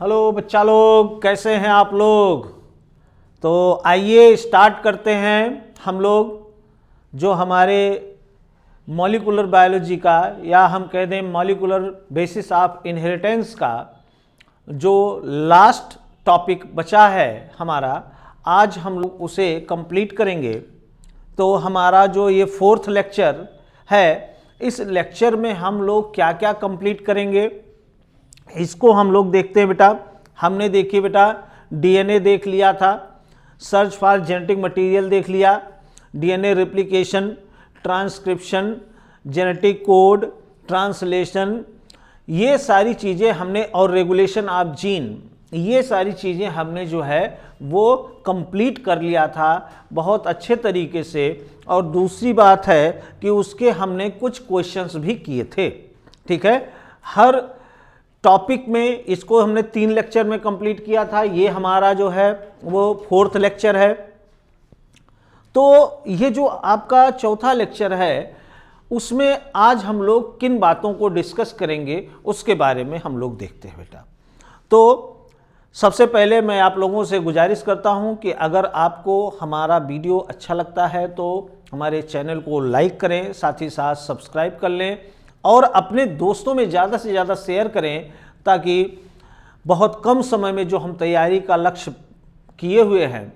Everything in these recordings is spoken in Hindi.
हेलो बच्चा लोग, कैसे हैं आप लोग। तो आइए स्टार्ट करते हैं हम लोग जो हमारे मॉलिक्यूलर बायोलॉजी का या हम कह दें मॉलिक्यूलर बेसिस ऑफ इनहेरिटेंस का जो लास्ट टॉपिक बचा है हमारा, आज हम लोग उसे कंप्लीट करेंगे। तो हमारा जो ये 4th लेक्चर है, इस लेक्चर में हम लोग क्या क्या कंप्लीट करेंगे इसको हम लोग देखते हैं बेटा। हमने देखिए बेटा डीएनए देख लिया था, सर्च फॉर जेनेटिक मटेरियल देख लिया, DNA replication, transcription, genetic code, translation, ये सारी चीज़ें हमने, और रेगुलेशन ऑफ जीन, ये सारी चीज़ें हमने जो है वो कंप्लीट कर लिया था बहुत अच्छे तरीके से। और दूसरी बात है कि उसके हमने कुछ क्वेश्चंस भी किए थे। ठीक है, हर टॉपिक में इसको हमने 3 लेक्चर में कंप्लीट किया था। ये हमारा जो है वो 4th लेक्चर है। तो ये जो आपका 4था लेक्चर है उसमें आज हम लोग किन बातों को डिस्कस करेंगे उसके बारे में हम लोग देखते हैं बेटा। तो सबसे पहले मैं आप लोगों से गुजारिश करता हूं कि अगर आपको हमारा वीडियो अच्छा लगता है तो हमारे चैनल को लाइक करें, साथ ही साथ सब्सक्राइब कर लें और अपने दोस्तों में ज़्यादा से ज़्यादा शेयर करें, ताकि बहुत कम समय में जो हम तैयारी का लक्ष्य किए हुए हैं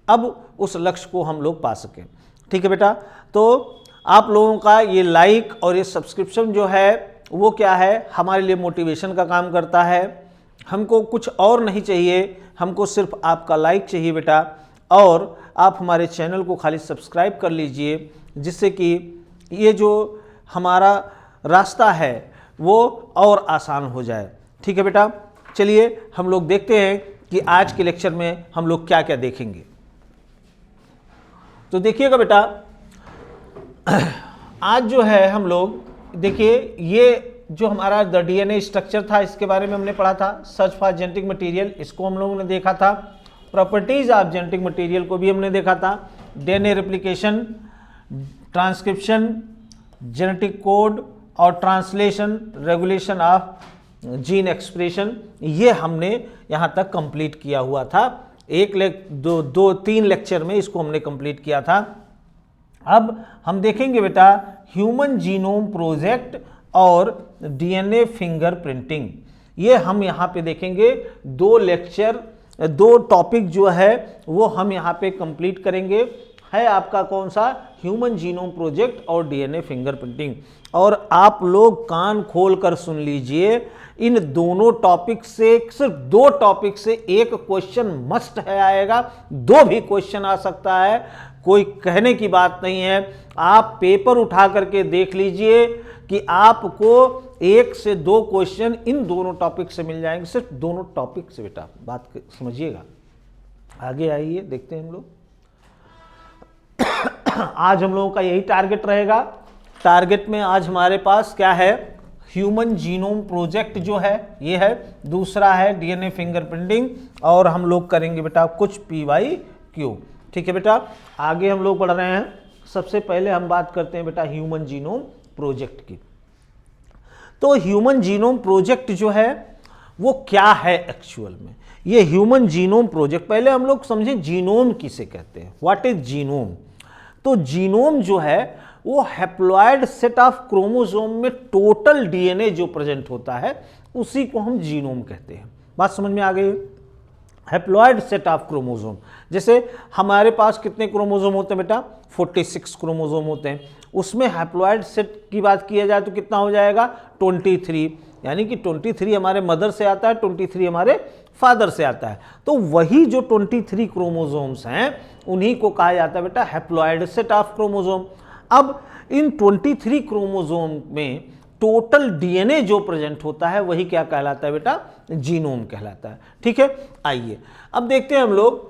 अब उस लक्ष्य को हम लोग पा सकें। ठीक है बेटा, तो आप लोगों का ये लाइक और ये सब्सक्रिप्शन जो है वो क्या है, हमारे लिए मोटिवेशन का काम करता है। हमको कुछ और नहीं चाहिए, हमको सिर्फ आपका लाइक चाहिए बेटा, और आप हमारे चैनल को खाली सब्सक्राइब कर लीजिए, जिससे कि ये जो हमारा रास्ता है वो और आसान हो जाए। ठीक है बेटा, चलिए हम लोग देखते हैं कि आज के लेक्चर में हम लोग क्या क्या देखेंगे। तो देखिएगा बेटा, आज जो है हम लोग देखिए, ये जो हमारा द डीएनए स्ट्रक्चर था इसके बारे में हमने पढ़ा था। सर्च फॉर जेनेटिक मटेरियल, इसको हम लोगों ने देखा था। प्रॉपर्टीज ऑफ जेनेटिक मटेरियल को भी हमने देखा था। DNA replication, transcription, genetic code और translation, regulation of gene expression, ये हमने यहाँ तक कंप्लीट किया हुआ था। 3 लेक्चर में इसको हमने कंप्लीट किया था। अब हम देखेंगे बेटा ह्यूमन जीनोम प्रोजेक्ट और डीएनए फिंगरप्रिंटिंग। ये हम यहाँ पे देखेंगे 2 टॉपिक जो है वो हम यहाँ पे कंप्लीट करेंगे। है आपका कौन सा, ह्यूमन जीनोम प्रोजेक्ट और डीएनए फिंगरप्रिंटिंग। और आप लोग कान खोल कर सुन लीजिए, इन दोनों टॉपिक से, सिर्फ 2 टॉपिक से एक क्वेश्चन मस्ट है आएगा, 2 भी क्वेश्चन आ सकता है, कोई कहने की बात नहीं है। आप पेपर उठा करके देख लीजिए कि आपको 1 से 2 क्वेश्चन इन दोनों टॉपिक से मिल जाएंगे, सिर्फ दोनों टॉपिक से बेटा, बात समझिएगा। आगे आइए देखते हैं हम लोग। आज हम लोगों का यही टारगेट रहेगा। टारगेट में आज हमारे पास क्या है, ह्यूमन जीनोम प्रोजेक्ट जो है ये है, दूसरा है डीएनए फिंगरप्रिंटिंग, और हम लोग करेंगे बेटा कुछ PYQ। ठीक है बेटा, आगे हम लोग पढ़ रहे हैं। सबसे पहले हम बात करते हैं बेटा ह्यूमन जीनोम प्रोजेक्ट की। तो ह्यूमन जीनोम प्रोजेक्ट जो है वो क्या है एक्चुअल में। ये ह्यूमन जीनोम प्रोजेक्ट, पहले हम लोग समझें जीनोम किसे कहते हैं, व्हाट इज जीनोम। तो जीनोम जो है वो हैप्लॉयड सेट ऑफ क्रोमोसोम में टोटल डीएनए जो प्रेजेंट होता है उसी को हम जीनोम कहते हैं। बात समझ में आ गई। हैप्लॉयड सेट ऑफ क्रोमोसोम, जैसे हमारे पास कितने क्रोमोसोम होते हैं बेटा, 46 क्रोमोसोम होते हैं। उसमें हैप्लॉयड सेट की बात किया जाए तो कितना हो जाएगा, 23, यानी कि 23 हमारे मदर से आता है, 23 हमारे फादर से आता है। तो वही जो 23 क्रोमोसोम्स हैं उन्हीं को कहा जाता है बेटा हैप्लॉयड सेट ऑफ क्रोमोसोम। अब इन 23 क्रोमोसोम में टोटल डीएनए जो प्रेजेंट होता है वही क्या कहलाता है बेटा, जीनोम कहलाता है। ठीक है, आइए अब देखते हैं हम लोग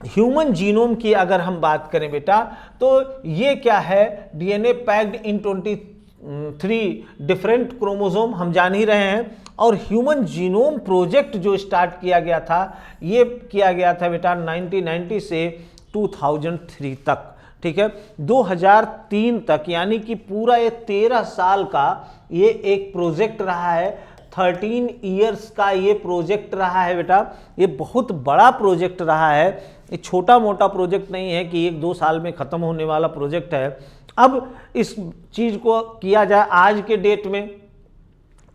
ह्यूमन जीनोम की अगर हम बात करें बेटा, तो ये क्या है, DNA packed in 23 different chromosome, हम जान ही रहे हैं। और ह्यूमन जीनोम प्रोजेक्ट जो स्टार्ट किया गया था, ये किया गया था बेटा 1990 से 2003 तक। ठीक है, 2003 तक, यानी कि पूरा ये 13 साल का ये एक प्रोजेक्ट रहा है। 13 ईयर्स का ये प्रोजेक्ट रहा है बेटा। ये बहुत बड़ा प्रोजेक्ट रहा है, ये छोटा मोटा प्रोजेक्ट नहीं है कि 1-2 साल में ख़त्म होने वाला प्रोजेक्ट है। अब इस चीज़ को किया जाए आज के डेट में,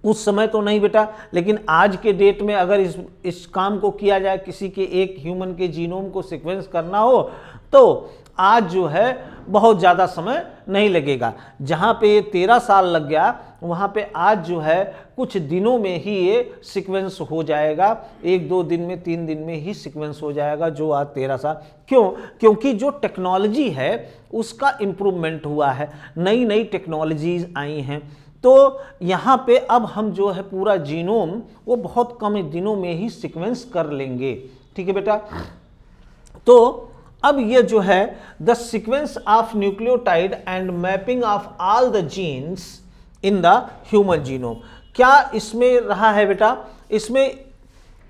उस समय तो नहीं बेटा, लेकिन आज के डेट में अगर इस काम को किया जाए, किसी के एक ह्यूमन के जीनोम को सीक्वेंस करना हो, तो आज जो है बहुत ज़्यादा समय नहीं लगेगा। जहाँ पे ये 13 साल लग गया, वहाँ पे आज जो है कुछ दिनों में ही ये सीक्वेंस हो जाएगा, 1-2 दिन में, 3 दिन में ही सीक्वेंस हो जाएगा, जो आज 13 साल। क्यों? क्योंकि जो टेक्नोलॉजी है उसका इम्प्रूवमेंट हुआ है, नई नई टेक्नोलॉजीज आई हैं। तो यहाँ पे अब हम जो है पूरा जीनोम वो बहुत कम दिनों में ही सीक्वेंस कर लेंगे। ठीक है बेटा। तो अब ये जो है the sequence of nucleotide and mapping of all the genes in the human genome, क्या इसमें रहा है बेटा? इसमें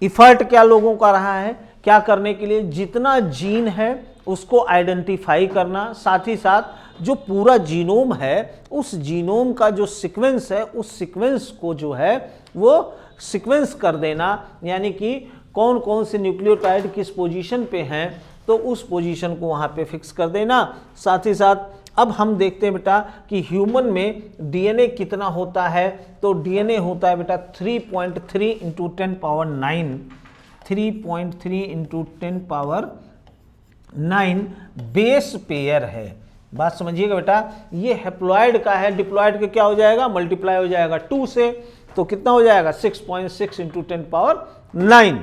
इफर्ट क्या लोगों का रहा है, क्या करने के लिए? जितना जीन है उसको आइडेंटिफाई करना, साथ ही साथ जो पूरा जीनोम है उस जीनोम का जो सीक्वेंस है उस सीक्वेंस को जो है वो सीक्वेंस कर देना, यानी कि कौन कौन से न्यूक्लियोटाइड किस पोजीशन पे हैं तो उस पोजीशन को वहाँ पे फिक्स कर देना। साथ ही साथ अब हम देखते हैं बेटा कि ह्यूमन में डीएनए कितना होता है, तो डीएनए होता है बेटा 3.3 × 10⁻9, 3.3 × 10⁻9 बेस पेयर है। बात समझिएगा बेटा, ये हैप्लॉइड का है, डिप्लॉइड का क्या हो जाएगा, मल्टीप्लाई हो जाएगा 2 से, तो कितना हो जाएगा 6.6 × 10⁻9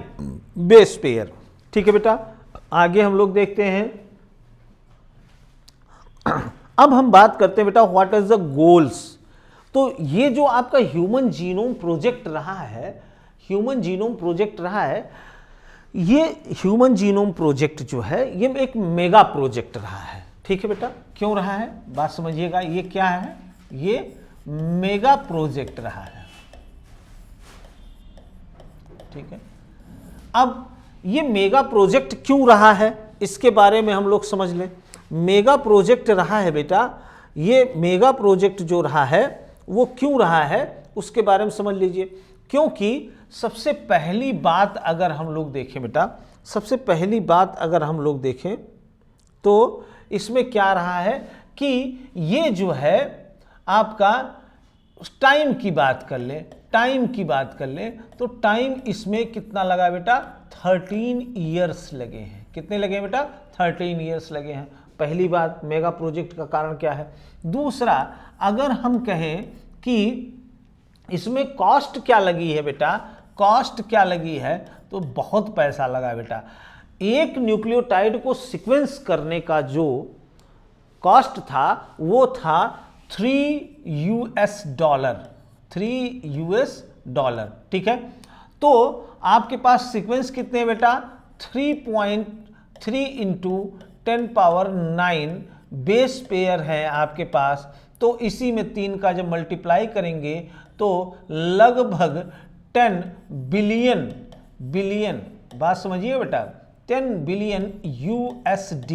बेस पेयर। ठीक है बेटा। आगे हम लोग देखते हैं, अब हम बात करते हैं बेटा व्हाट इज द गोल्स। तो ये जो आपका ह्यूमन जीनोम प्रोजेक्ट रहा है, ह्यूमन जीनोम प्रोजेक्ट रहा है, ये ह्यूमन जीनोम प्रोजेक्ट जो है ये एक मेगा प्रोजेक्ट रहा है। ठीक है बेटा। क्यों रहा है, बात समझिएगा, ये क्या है, ये मेगा प्रोजेक्ट रहा है। ठीक है। अब ये मेगा प्रोजेक्ट क्यों रहा है इसके बारे में हम लोग समझ लें। मेगा प्रोजेक्ट रहा है बेटा, ये मेगा प्रोजेक्ट जो रहा है वो क्यों रहा है उसके बारे में समझ लीजिए। क्योंकि सबसे पहली बात अगर हम लोग देखें बेटा, सबसे पहली बात अगर हम लोग देखें तो इसमें क्या रहा है कि ये जो है आपका टाइम की बात कर ले, टाइम की बात कर ले तो टाइम इसमें कितना लगा बेटा, 13 ईयर्स लगे हैं। कितने लगे बेटा, 13 ईयर्स लगे हैं। पहली बात मेगा प्रोजेक्ट का कारण क्या है। दूसरा, अगर हम कहें कि इसमें कॉस्ट क्या लगी है बेटा, कॉस्ट क्या लगी है, तो बहुत पैसा लगा बेटा। एक न्यूक्लियोटाइड को सीक्वेंस करने का जो कॉस्ट था वो था $3। ठीक है। तो आपके पास सीक्वेंस कितने हैं बेटा, 3.3 × 10⁻9 बेस पेयर है आपके पास। तो इसी में 3 का जब मल्टीप्लाई करेंगे तो लगभग 10 बिलियन, बात समझिए बेटा, 10 बिलियन USD,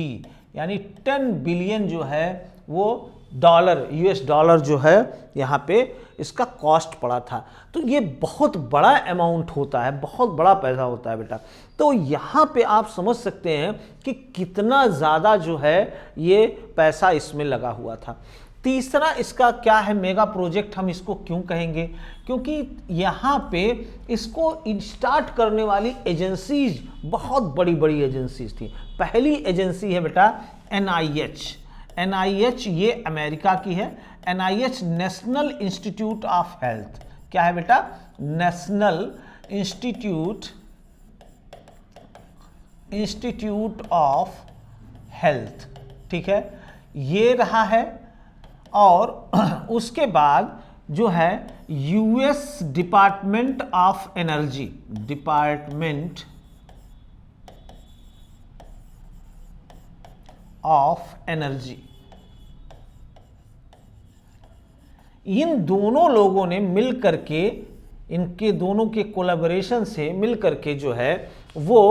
यानी 10 बिलियन जो है वो डॉलर, US डॉलर जो है यहाँ पे इसका कॉस्ट पड़ा था। तो ये बहुत बड़ा अमाउंट होता है, बहुत बड़ा पैसा होता है बेटा। तो यहाँ पे आप समझ सकते हैं कि कितना ज़्यादा जो है ये पैसा इसमें लगा हुआ था। तीसरा इसका क्या है, मेगा प्रोजेक्ट हम इसको क्यों कहेंगे, क्योंकि यहाँ पे इसको स्टार्ट करने वाली एजेंसीज बहुत बड़ी बड़ी एजेंसीज थी। पहली एजेंसी है बेटा NIH, ये अमेरिका की है। NIH national institute of health, क्या है बेटा, नेशनल इंस्टीट्यूट ऑफ हेल्थ। ठीक है, ये रहा है। और उसके बाद जो है US department of energy, department of energy, इन दोनों लोगों ने मिल करके, इनके दोनों के कोलैबोरेशन से मिल करके जो है वो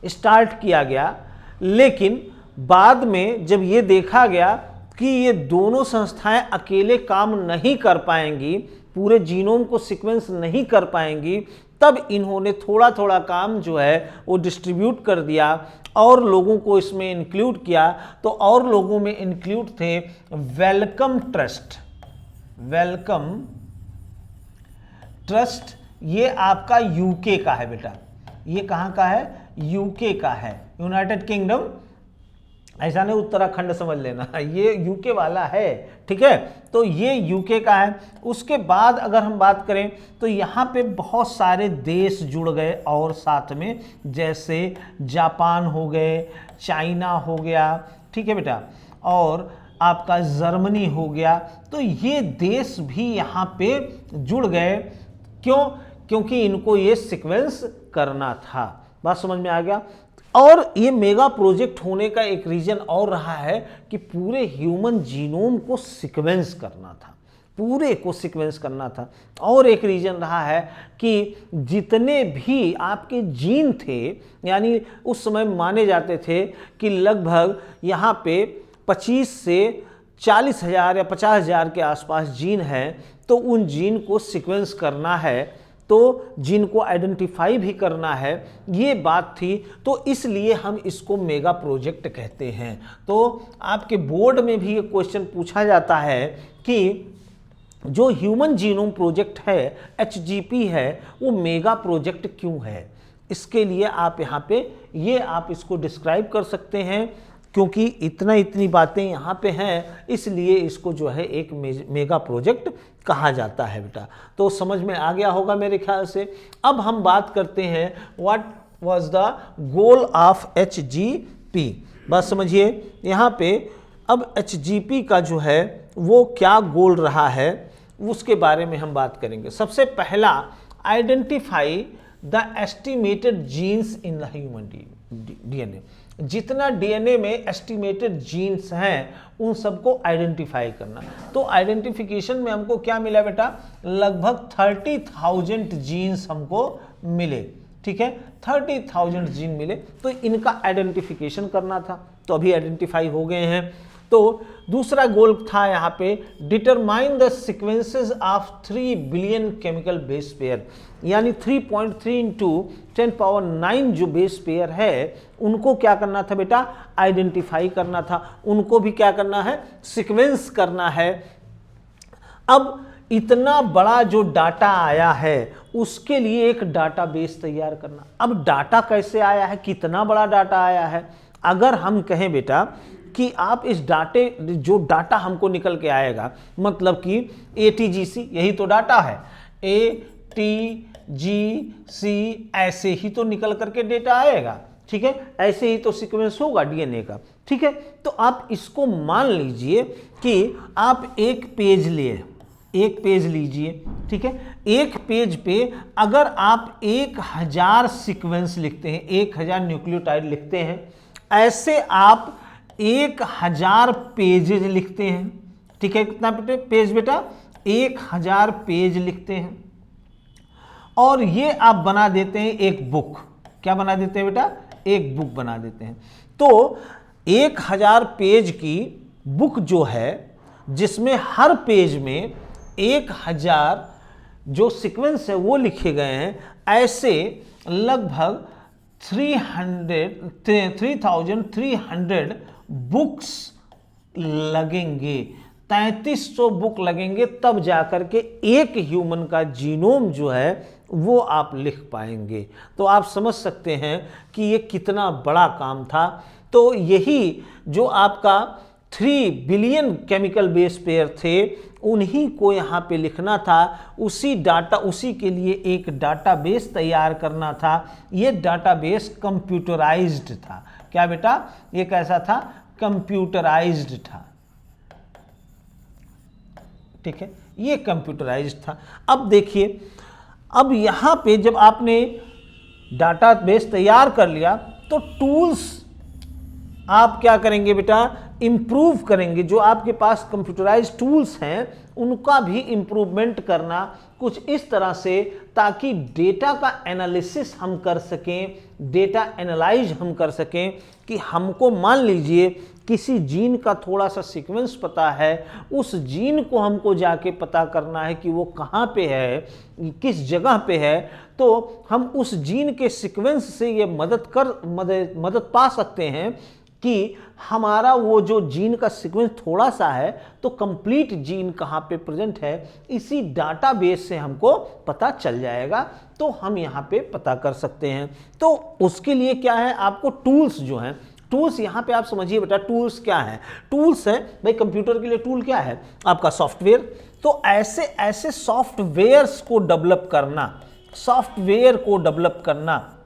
स्टार्ट किया गया। लेकिन बाद में जब ये देखा गया कि ये दोनों संस्थाएं अकेले काम नहीं कर पाएंगी, पूरे जीनोम को सीक्वेंस नहीं कर पाएंगी, तब इन्होंने थोड़ा थोड़ा काम जो है वो डिस्ट्रीब्यूट कर दिया और लोगों को इसमें इंक्लूड किया। तो और लोगों में इंक्लूड थे वेलकम ट्रस्ट। वेलकम ट्रस्ट ये आपका यूके का है बेटा, ये कहाँ का है? यूके का है, यूनाइटेड किंगडम। ऐसा नहीं उत्तराखंड समझ लेना, ये यूके वाला है, ठीक है। तो ये यूके का है। उसके बाद अगर हम बात करें तो यहाँ पे बहुत सारे देश जुड़ गए और साथ में, जैसे जापान हो गए, चाइना हो गया, ठीक है बेटा, और आपका जर्मनी हो गया। तो ये देश भी यहाँ पे जुड़ गए। क्यों? क्योंकि इनको ये सीक्वेंस करना था। बात समझ में आ गया। और ये मेगा प्रोजेक्ट होने का एक रीजन और रहा है कि पूरे ह्यूमन जीनोम को सीक्वेंस करना था, पूरे को सीक्वेंस करना था। और एक रीजन रहा है कि जितने भी आपके जीन थे, यानी उस समय माने जाते थे कि लगभग यहाँ पे 25 से 40,000 या 50,000 के आसपास जीन हैं, तो उन जीन को सीक्वेंस करना है, तो जीन को आइडेंटिफाई भी करना है, ये बात थी। तो इसलिए हम इसको मेगा प्रोजेक्ट कहते हैं। तो आपके बोर्ड में भी ये क्वेश्चन पूछा जाता है कि जो ह्यूमन जीनोम प्रोजेक्ट है, HGP है, वो मेगा प्रोजेक्ट क्यों है? इसके लिए आप यहाँ पे ये आप इसको डिस्क्राइब कर सकते हैं, क्योंकि इतनी बातें यहाँ पे हैं, इसलिए इसको जो है एक मेगा प्रोजेक्ट कहा जाता है बेटा। तो समझ में आ गया होगा मेरे ख्याल से। अब हम बात करते हैं what was the goal of HGP। बात समझिए यहाँ पे। अब HGP का जो है वो क्या गोल रहा है उसके बारे में हम बात करेंगे। सबसे पहला, identify the estimated genes in the human DNA। जितना DNA में एस्टिमेटेड जीन्स हैं उन सबको आइडेंटिफाई करना। तो आइडेंटिफिकेशन में हमको क्या मिला बेटा? लगभग 30,000 जीन्स हमको मिले, ठीक है, 30,000 जीन मिले। तो इनका आइडेंटिफिकेशन करना था, तो अभी आइडेंटिफाई हो गए हैं। तो दूसरा गोल था यहाँ पे, determine the sequences of 3 billion chemical base pair, यानी 3.3 इंटू 10⁻⁹ जो बेस पेयर है उनको क्या करना था बेटा? आइडेंटिफाई करना था। उनको भी क्या करना है? सीक्वेंस करना है। अब इतना बड़ा जो डाटा आया है उसके लिए एक डाटाबेस तैयार करना। अब डाटा कैसे आया है, कितना बड़ा डाटा आया है? अगर हम कहें बेटा कि आप इस जो डाटा हमको निकल के आएगा, मतलब कि ATGC यही तो डाटा है, ATGC ऐसे ही तो निकल करके डेटा आएगा, ठीक है, ऐसे ही तो सीक्वेंस होगा DNA का, ठीक है। तो आप इसको मान लीजिए कि आप एक पेज लीजिए, ठीक है। एक पेज पे अगर आप 1000 सीक्वेंस लिखते हैं, 1000 न्यूक्लियोटाइड लिखते हैं, ऐसे आप 1000 पेजेज लिखते हैं, ठीक है। कितना पेज बेटा? 1000 पेज लिखते हैं और ये आप बना देते हैं एक बुक। क्या बना देते हैं बेटा? एक बुक बना देते हैं। तो 1000 पेज की बुक जो है, जिसमें हर पेज में 1000 जो सीक्वेंस है वो लिखे गए हैं, ऐसे लगभग 3,300 बुक्स लगेंगे, 3300 बुक लगेंगे, तब जाकर के एक ह्यूमन का जीनोम जो है वो आप लिख पाएंगे। तो आप समझ सकते हैं कि ये कितना बड़ा काम था। तो यही जो आपका 3 बिलियन केमिकल बेस पेयर थे, उन्हीं को यहाँ पे लिखना था। उसी के लिए एक डाटाबेस तैयार करना था। ये डाटाबेस कंप्यूटराइज्ड था। क्या बेटा? ये कैसा था? कंप्यूटराइज्ड था, ठीक है, ये कंप्यूटराइज्ड था। अब देखिए, अब यहाँ पे जब आपने डाटाबेस तैयार कर लिया तो टूल्स आप क्या करेंगे बेटा? इम्प्रूव करेंगे। जो आपके पास कंप्यूटराइज्ड टूल्स हैं उनका भी इम्प्रूवमेंट करना कुछ इस तरह से, ताकि डेटा का एनालिसिस हम कर सकें, डेटा एनालाइज हम कर सकें। कि हमको मान लीजिए किसी जीन का थोड़ा सा सीक्वेंस पता है, उस जीन को हमको जाके पता करना है कि वो कहाँ पे है, किस जगह पे है, तो हम उस जीन के सीक्वेंस से ये मदद पा सकते हैं कि हमारा वो जो जीन का सीक्वेंस थोड़ा सा है तो कंप्लीट जीन कहाँ पे प्रेजेंट है, इसी डाटाबेस से हमको पता चल जाएगा, तो हम यहाँ पे पता कर सकते हैं। तो उसके लिए क्या है, आपको टूल्स जो हैं, टूल्स यहाँ पे आप समझिए बेटा, टूल्स क्या है, टूल्स है भाई कंप्यूटर के लिए टूल क्या है, आपका सॉफ्टवेयर। तो ऐसे ऐसे सॉफ्टवेयर्स को डेवलप करना, सॉफ्टवेयर को डेवलप करना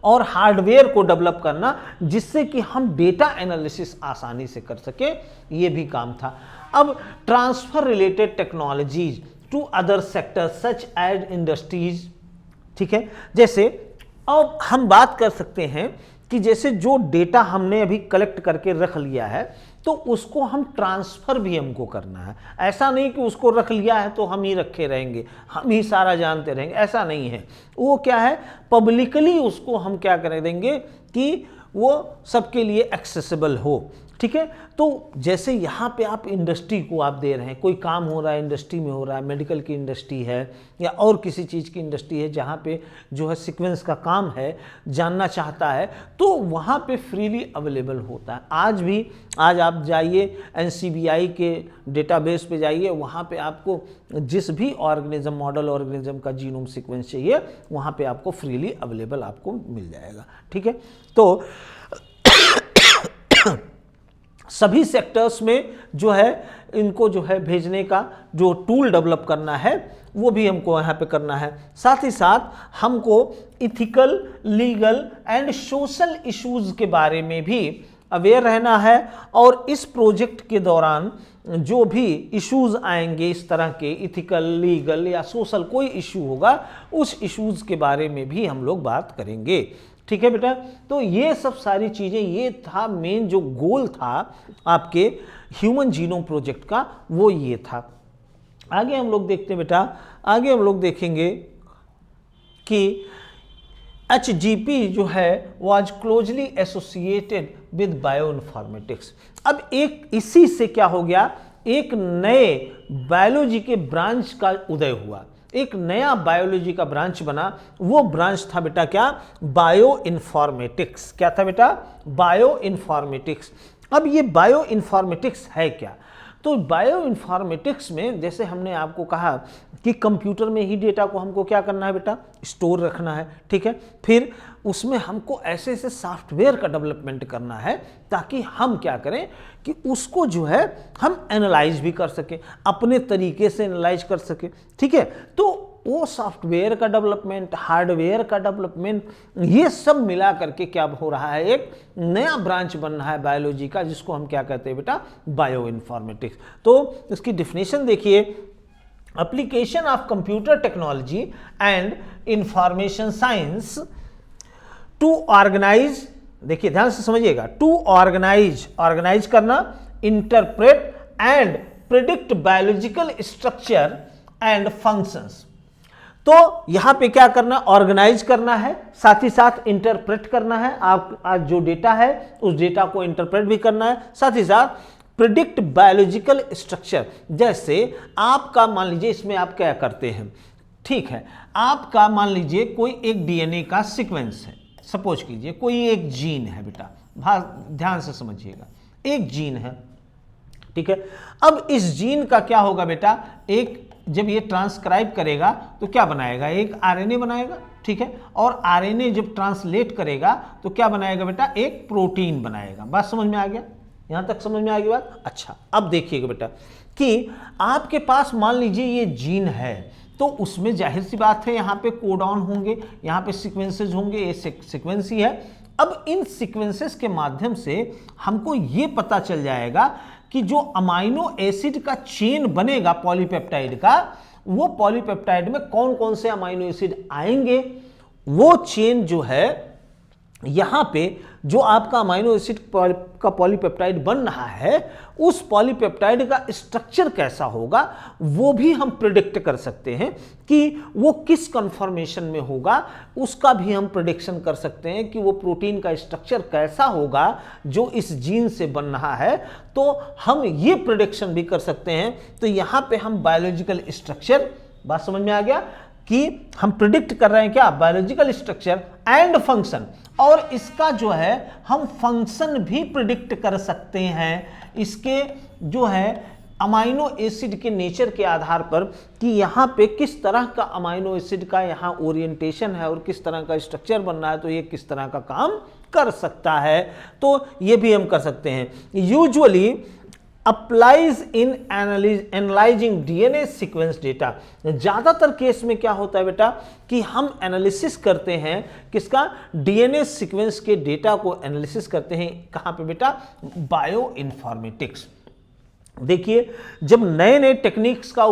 और हार्डवेयर को डेवलप करना, जिससे कि हम डेटा एनालिसिस आसानी से कर सके, ये भी काम था। अब transfer related technologies to other sectors such as industries, ठीक है, जैसे अब हम बात कर सकते हैं कि जैसे जो डेटा हमने अभी कलेक्ट करके रख लिया है तो उसको हम ट्रांसफ़र भी हमको करना है। ऐसा नहीं कि उसको रख लिया है तो हम ही रखे रहेंगे, हम ही सारा जानते रहेंगे, ऐसा नहीं है। वो क्या है, पब्लिकली उसको हम क्या कर देंगे कि वो सबके लिए एक्सेसिबल हो, ठीक है। तो जैसे यहाँ पे आप इंडस्ट्री को आप दे रहे हैं, कोई काम हो रहा है इंडस्ट्री में हो रहा है, मेडिकल की इंडस्ट्री है या और किसी चीज़ की इंडस्ट्री है जहाँ पे जो है सीक्वेंस का काम है, जानना चाहता है, तो वहाँ पे फ्रीली अवेलेबल होता है। आज भी, आज आप जाइए NCBI के डेटाबेस पे जाइए, वहाँ पे आपको जिस भी ऑर्गेनिज्म, मॉडल ऑर्गेनिज्म का जीनोम सीक्वेंस चाहिए वहाँ पे आपको फ्रीली अवेलेबल आपको मिल जाएगा, ठीक है। तो सभी सेक्टर्स में जो है इनको जो है भेजने का जो टूल डेवलप करना है वो भी हमको यहाँ पे करना है। साथ ही साथ हमको ethical, legal and social issues के बारे में भी अवेयर रहना है, और इस प्रोजेक्ट के दौरान जो भी इश्यूज आएंगे इस तरह के, इथिकल, लीगल या सोशल कोई इश्यू होगा, उस इश्यूज के बारे में भी हम लोग बात करेंगे, ठीक है बेटा। तो ये सब सारी चीज़ें, ये था मेन जो गोल था आपके ह्यूमन जीनोम प्रोजेक्ट का, वो ये था। आगे हम लोग देखते हैं बेटा, आगे हम लोग देखेंगे कि HGP जो है was closely associated with bioinformatics. अब एक इसी से क्या हो गया, एक नए बायोलॉजी के ब्रांच का उदय हुआ, एक नया बायोलॉजी का ब्रांच बना। वो ब्रांच था बेटा क्या, बायो इन्फॉर्मेटिक्स। क्या था बेटा, बायो इन्फॉर्मेटिक्स। अब ये बायो इन्फॉर्मेटिक्स है क्या, तो बायो इन्फॉर्मेटिक्स में जैसे हमने आपको कहा कि कंप्यूटर में ही डेटा को हमको क्या करना है बेटा, स्टोर रखना है, ठीक है। फिर उसमें हमको ऐसे ऐसे सॉफ्टवेयर का डेवलपमेंट करना है ताकि हम क्या करें कि उसको जो है हम एनालाइज भी कर सकें, अपने तरीके से एनालाइज कर सकें, ठीक है। तो वो सॉफ्टवेयर का डेवलपमेंट, हार्डवेयर का डेवलपमेंट, ये सब मिला करके क्या हो रहा है, एक नया ब्रांच बन रहा है बायोलॉजी का, जिसको हम क्या कहते हैं बेटा, बायो इन्फॉर्मेटिक्स। तो इसकी डिफिनेशन देखिए, application of computer technology and information science to organise, देखिए ध्यान से समझिएगा, टू ऑर्गेनाइज करना, interpret and predict biological structure and functions. तो यहां पे क्या करना, ऑर्गेनाइज करना है, साथ ही साथ इंटरप्रेट करना है। आप आज जो डेटा है उस डेटा को इंटरप्रेट भी करना है, साथ ही साथ प्रिडिक्ट बायोलॉजिकल स्ट्रक्चर। जैसे आपका मान लीजिए, इसमें आप क्या करते हैं, ठीक है, आपका मान लीजिए कोई एक DNA का सीक्वेंस है, सपोज कीजिए कोई एक जीन है बेटा, ध्यान से समझिएगा, एक जीन है, ठीक है। अब इस जीन का क्या होगा बेटा, एक जब ये ट्रांसक्राइब करेगा तो क्या बनाएगा, एक RNA बनाएगा, ठीक है। और RNA जब ट्रांसलेट करेगा तो क्या बनाएगा बेटा, एक प्रोटीन बनाएगा। बात समझ में आ गया, यहां तक समझ में आ गई बात। अच्छा, अब देखिएगा बेटा कि आपके पास मान लीजिए ये जीन है, तो उसमें जाहिर सी बात है यहाँ पे कोडॉन होंगे, यहाँ पे सीक्वेंसेस होंगे, ये सीक्वेंस ही है। अब इन सीक्वेंसेस के माध्यम से हमको ये पता चल जाएगा कि जो अमाइनो एसिड का चेन बनेगा पॉलीपेप्टाइड का, वो पॉलीपेप्टाइड में कौन कौन से अमाइनो एसिड आएंगे, वो चेन जो है यहाँ पे जो आपका अमाइनो एसिड का पॉलीपेप्टाइड बन रहा है उस पॉलीपेप्टाइड का स्ट्रक्चर कैसा होगा वो भी हम प्रिडिक्ट कर सकते हैं कि वो किस कन्फॉर्मेशन में होगा, उसका भी हम प्रिडिक्शन कर सकते हैं कि वो प्रोटीन का स्ट्रक्चर कैसा होगा जो इस जीन से बन रहा है, तो हम ये प्रिडिक्शन भी कर सकते हैं। तो यहां पे हम बायोलॉजिकल स्ट्रक्चर, बात समझ में आ गया कि हम प्रिडिक्ट कर रहे हैं क्या, बायोलॉजिकल स्ट्रक्चर एंड फंक्शन, और इसका जो है हम फंक्शन भी प्रिडिक्ट कर सकते हैं इसके जो है अमाइनो एसिड के नेचर के आधार पर कि यहाँ पे किस तरह का अमाइनो एसिड का यहाँ ओरिएंटेशन है और किस तरह का स्ट्रक्चर बन रहा है, तो ये किस तरह का काम कर सकता है, तो ये भी हम कर सकते हैं। यूजुअली अप्लाइज इन एनालाइजिंग डीएनए सीक्वेंस डेटा। ज्यादातर केस में क्या होता है बेटा कि हम एनालिसिस करते हैं किसका, डीएनए सीक्वेंस के डेटा को एनालिसिस करते हैं कहां पे बेटा, बायो इन्फॉर्मेटिक्स। देखिए जब नए नए टेक्निक्स का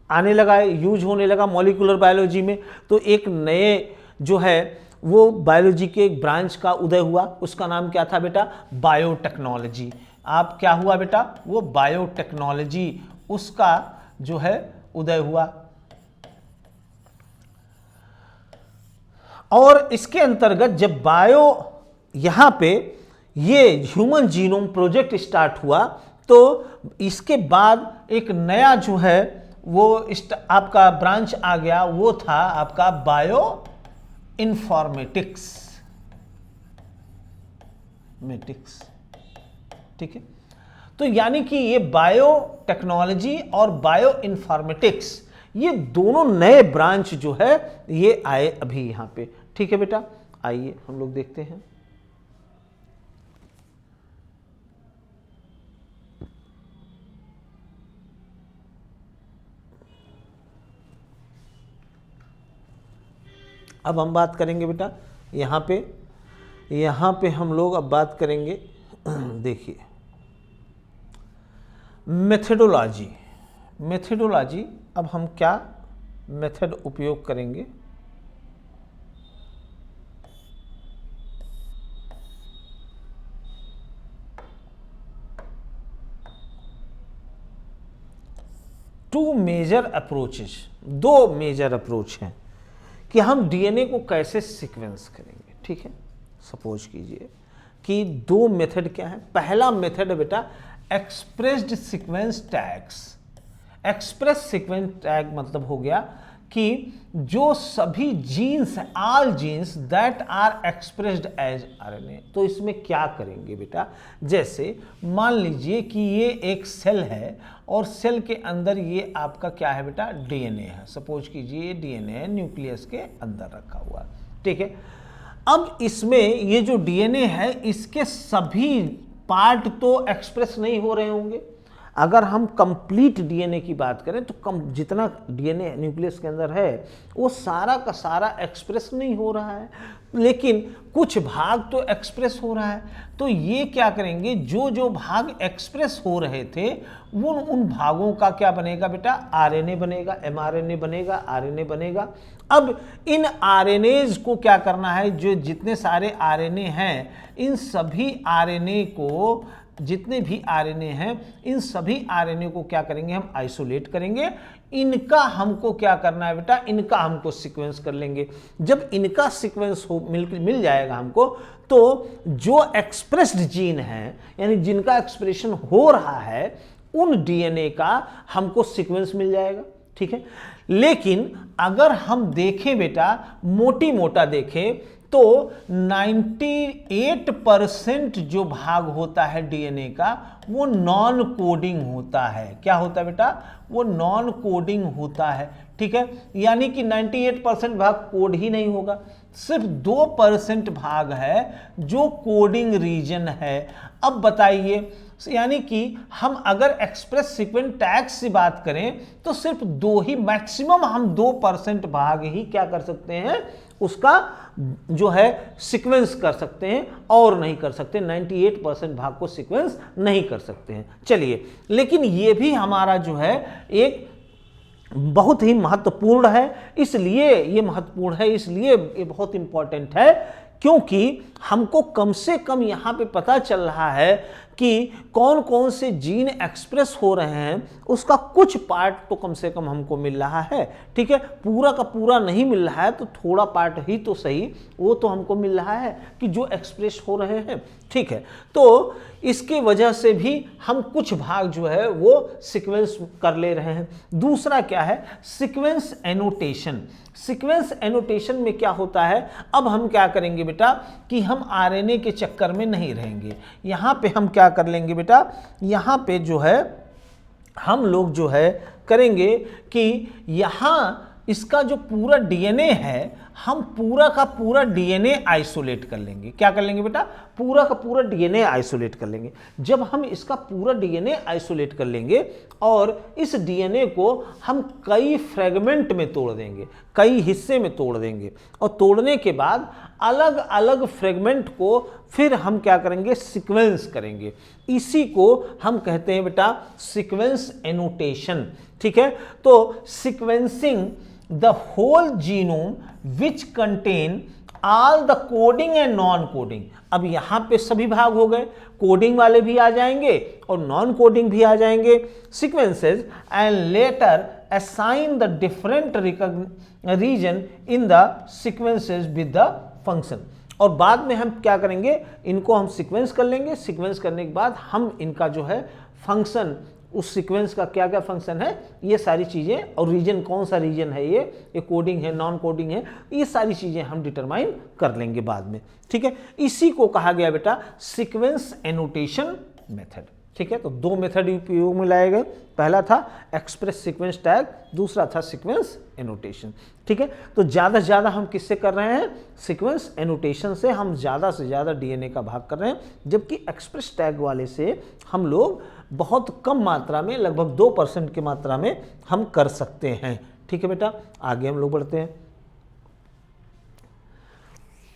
आने लगा है, यूज होने लगा मॉलिक्यूलर बायोलॉजी में, तो एक नए जो है वो बायोलॉजी के एक ब्रांच का उदय हुआ, उसका नाम क्या था बेटा, बायोटेक्नोलॉजी। आप क्या हुआ बेटा, वो बायोटेक्नोलॉजी उसका जो है उदय हुआ। और इसके अंतर्गत जब बायो यहां पे ये ह्यूमन जीनोम प्रोजेक्ट स्टार्ट हुआ, तो इसके बाद एक नया जो है वो आपका ब्रांच आ गया, वो था आपका बायो इन्फॉर्मेटिक्स, ठीक है। तो यानी कि ये बायोटेक्नोलॉजी और बायो इन्फॉर्मेटिक्स ये दोनों नए ब्रांच जो है ये आए अभी यहां पे, ठीक है बेटा। आइए हम लोग देखते हैं। अब हम बात करेंगे बेटा यहां पे हम लोग अब बात करेंगे देखिए मेथडोलॉजी। अब हम क्या मेथड उपयोग करेंगे, टू मेजर अप्रोचेस, दो मेजर अप्रोच हैं कि हम डीएनए को कैसे सीक्वेंस करेंगे, ठीक है। सपोज कीजिए कि दो मेथड क्या है। पहला मेथड है बेटा expressed sequence tags. Express sequence tag मतलब हो गया कि जो सभी genes, all genes that are expressed as RNA. तो इसमें क्या करेंगे बेटा, जैसे मान लीजिए कि ये एक सेल है और सेल के अंदर ये आपका क्या है बेटा, डीएनए है। सपोज कीजिए ये डीएनए है, न्यूक्लियस के अंदर रखा हुआ, ठीक है। अब इसमें ये जो डीएनए है इसके सभी पार्ट तो एक्सप्रेस नहीं हो रहे होंगे। अगर हम कंप्लीट डीएनए की बात करें तो जितना डीएनए न्यूक्लियस के अंदर है वो सारा का सारा एक्सप्रेस नहीं हो रहा है, लेकिन कुछ भाग तो एक्सप्रेस हो रहा है। तो ये क्या करेंगे, जो जो भाग एक्सप्रेस हो रहे थे वो उन भागों का क्या बनेगा बेटा, आरएनए बनेगा, एमआरएनए बनेगा, आरएनए बनेगा। अब इन आरएनएज को क्या करना है, जो जितने सारे आरएनए हैं इन सभी आरएनए को, जितने भी आरएनए हैं इन सभी आरएनए को क्या करेंगे, हम आइसोलेट करेंगे। इनका हमको क्या करना है बेटा, इनका हमको सीक्वेंस कर लेंगे। जब इनका सीक्वेंस मिल जाएगा हमको, तो जो एक्सप्रेस्ड जीन है यानी जिनका एक्सप्रेशन हो रहा है उन डीएनए का हमको सीक्वेंस मिल जाएगा, ठीक है। लेकिन अगर हम देखें बेटा, मोटी मोटा देखें तो 98% जो भाग होता है डीएनए का वो नॉन कोडिंग होता है। क्या होता है बेटा, वो नॉन कोडिंग होता है, ठीक है। यानी कि 98% भाग कोड ही नहीं होगा, सिर्फ 2% भाग है जो कोडिंग रीजन है। अब बताइए, यानी कि हम अगर एक्सप्रेस सीक्वेंस टैग्स से बात करें तो सिर्फ दो ही, मैक्सिमम हम 2% भाग ही क्या कर सकते हैं, उसका जो है सीक्वेंस कर सकते हैं और नहीं कर सकते। 98% भाग को सीक्वेंस नहीं कर सकते हैं। चलिए, लेकिन ये भी हमारा जो है एक बहुत ही महत्वपूर्ण है। इसलिए ये महत्वपूर्ण है, इसलिए ये बहुत इंपॉर्टेंट है क्योंकि हमको कम से कम यहाँ पे पता चल रहा है कि कौन कौन से जीन एक्सप्रेस हो रहे हैं, उसका कुछ पार्ट तो कम से कम हमको मिल रहा है। ठीक है, पूरा का पूरा नहीं मिल रहा है तो थोड़ा पार्ट ही तो सही वो तो हमको मिल रहा है कि जो एक्सप्रेस हो रहे हैं। ठीक है, तो इसके वजह से भी हम कुछ भाग जो है वो सीक्वेंस कर ले रहे हैं। दूसरा क्या है, सीक्वेंस एनोटेशन। सीक्वेंस एनोटेशन में क्या होता है, अब हम क्या करेंगे बेटा कि हम आरएनए के चक्कर में नहीं रहेंगे। यहाँ पे हम क्या कर लेंगे बेटा, यहाँ पे जो है हम लोग जो है करेंगे कि यहाँ इसका जो पूरा डीएनए है हम पूरा का पूरा डीएनए आइसोलेट कर लेंगे। क्या कर लेंगे बेटा, पूरा का पूरा डीएनए आइसोलेट कर लेंगे। जब हम इसका पूरा डीएनए आइसोलेट कर लेंगे और इस डीएनए को हम कई फ्रेगमेंट में तोड़ देंगे, कई हिस्से में तोड़ देंगे, और तोड़ने के बाद अलग अलग फ्रेगमेंट को फिर हम क्या करेंगे, सीक्वेंस करेंगे। इसी को हम कहते हैं बेटा सीक्वेंस एनोटेशन। ठीक है, तो sequencing the whole genome which contain all the coding and non coding. अब यहां पे सभी भाग हो गए, कोडिंग वाले भी आ जाएंगे और नॉन कोडिंग भी आ जाएंगे। Sequences and later assign the different region in the sequences with the function. और बाद में हम क्या करेंगे, इनको हम सीक्वेंस कर लेंगे। सीक्वेंस करने के बाद हम इनका जो है फंक्शन, उस सीक्वेंस का क्या क्या फंक्शन है, ये सारी चीज़ें, और रीजन कौन सा रीजन है, ये कोडिंग है, नॉन कोडिंग है, ये सारी चीज़ें हम डिटरमाइन कर लेंगे बाद में। ठीक है, इसी को कहा गया बेटा सीक्वेंस एनोटेशन मेथड। ठीक है, तो दो मेथड उपयोग में लाए गए, पहला था एक्सप्रेस सीक्वेंस टैग, दूसरा था सीक्वेंस एनोटेशन। ठीक है, तो ज़्यादा से ज़्यादा हम किससे कर रहे हैं, सीक्वेंस एनोटेशन से हम ज़्यादा से ज़्यादा डीएनए का भाग कर रहे हैं, जबकि एक्सप्रेस टैग वाले से हम लोग बहुत कम मात्रा में, लगभग 2% की मात्रा में हम कर सकते हैं। ठीक है बेटा, आगे हम लोग बढ़ते हैं।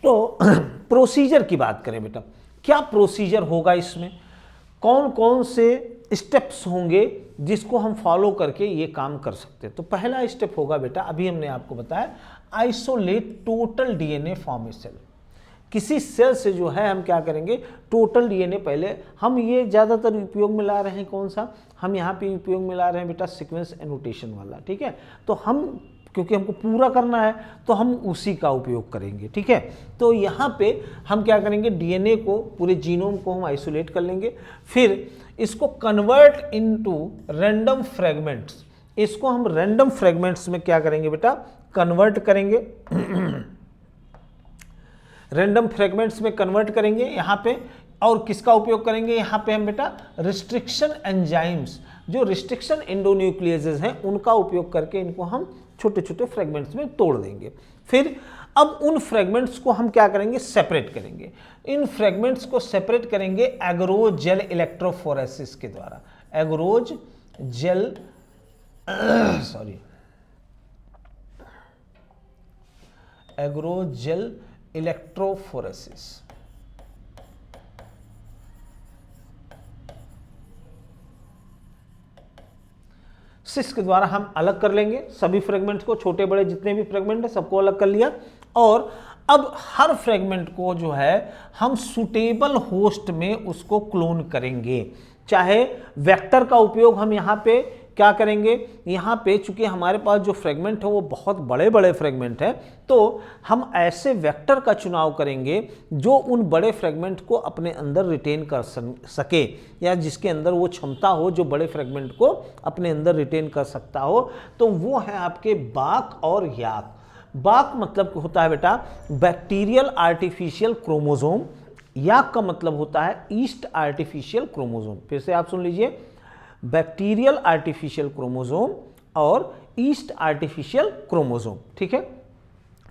तो प्रोसीजर की बात करें बेटा, क्या प्रोसीजर होगा इसमें, कौन कौन से स्टेप्स होंगे जिसको हम फॉलो करके ये काम कर सकते हैं। तो पहला स्टेप होगा बेटा, अभी हमने आपको बताया, isolate total DNA from a cell. किसी सेल से जो है हम क्या करेंगे, टोटल डीएनए पहले हम, ये ज़्यादातर उपयोग में ला रहे हैं कौन सा, हम यहाँ पे उपयोग में ला रहे हैं बेटा सीक्वेंस एनोटेशन वाला। ठीक है, तो हम क्योंकि हमको पूरा करना है तो हम उसी का उपयोग करेंगे। ठीक है, तो यहाँ पे हम क्या करेंगे, डीएनए को, पूरे जीनोम को हम आइसोलेट कर लेंगे, फिर इसको कन्वर्ट इनटू रैंडम फ्रेगमेंट्स। इसको हम रैंडम फ्रेगमेंट्स में क्या करेंगे बेटा, कन्वर्ट करेंगे, रैंडम फ्रेगमेंट्स में कन्वर्ट करेंगे यहाँ पे। और किसका उपयोग करेंगे यहाँ पे हम बेटा, रिस्ट्रिक्शन एंजाइम्स, जो रिस्ट्रिक्शन एंडोन्यूक्लियेजेस हैं उनका उपयोग करके इनको हम छोटे छोटे फ्रेगमेंट्स में तोड़ देंगे। फिर अब उन फ्रेगमेंट्स को हम क्या करेंगे, सेपरेट करेंगे। इन फ्रेगमेंट्स को सेपरेट करेंगे एगरोज जेल इलेक्ट्रोफोरेसिस के द्वारा। Agarose gel agarose gel electrophoresis. सिस के द्वारा हम अलग कर लेंगे सभी फ्रेगमेंट्स को, छोटे बड़े जितने भी फ्रेगमेंट है सबको अलग कर लिया। और अब हर फ्रेगमेंट को जो है हम सुटेबल होस्ट में उसको क्लोन करेंगे। चाहे वेक्टर का उपयोग हम यहाँ पे क्या करेंगे, यहाँ पे चूंकि हमारे पास जो फ्रेगमेंट है वो बहुत बड़े बड़े फ्रेगमेंट है, तो हम ऐसे वेक्टर का चुनाव करेंगे जो उन बड़े फ्रेगमेंट को अपने अंदर रिटेन कर सके, या जिसके अंदर वो क्षमता हो जो बड़े फ्रेगमेंट को अपने अंदर रिटेन कर सकता हो। तो वो है आपके बाक और याक। बाक मतलब होता है बेटा बैक्टीरियल आर्टिफिशियल क्रोमोसोम, याक का मतलब होता है ईस्ट आर्टिफिशियल क्रोमोसोम। फिर से आप सुन लीजिए, बैक्टीरियल आर्टिफिशियल क्रोमोसोम और ईस्ट आर्टिफिशियल क्रोमोसोम। ठीक है,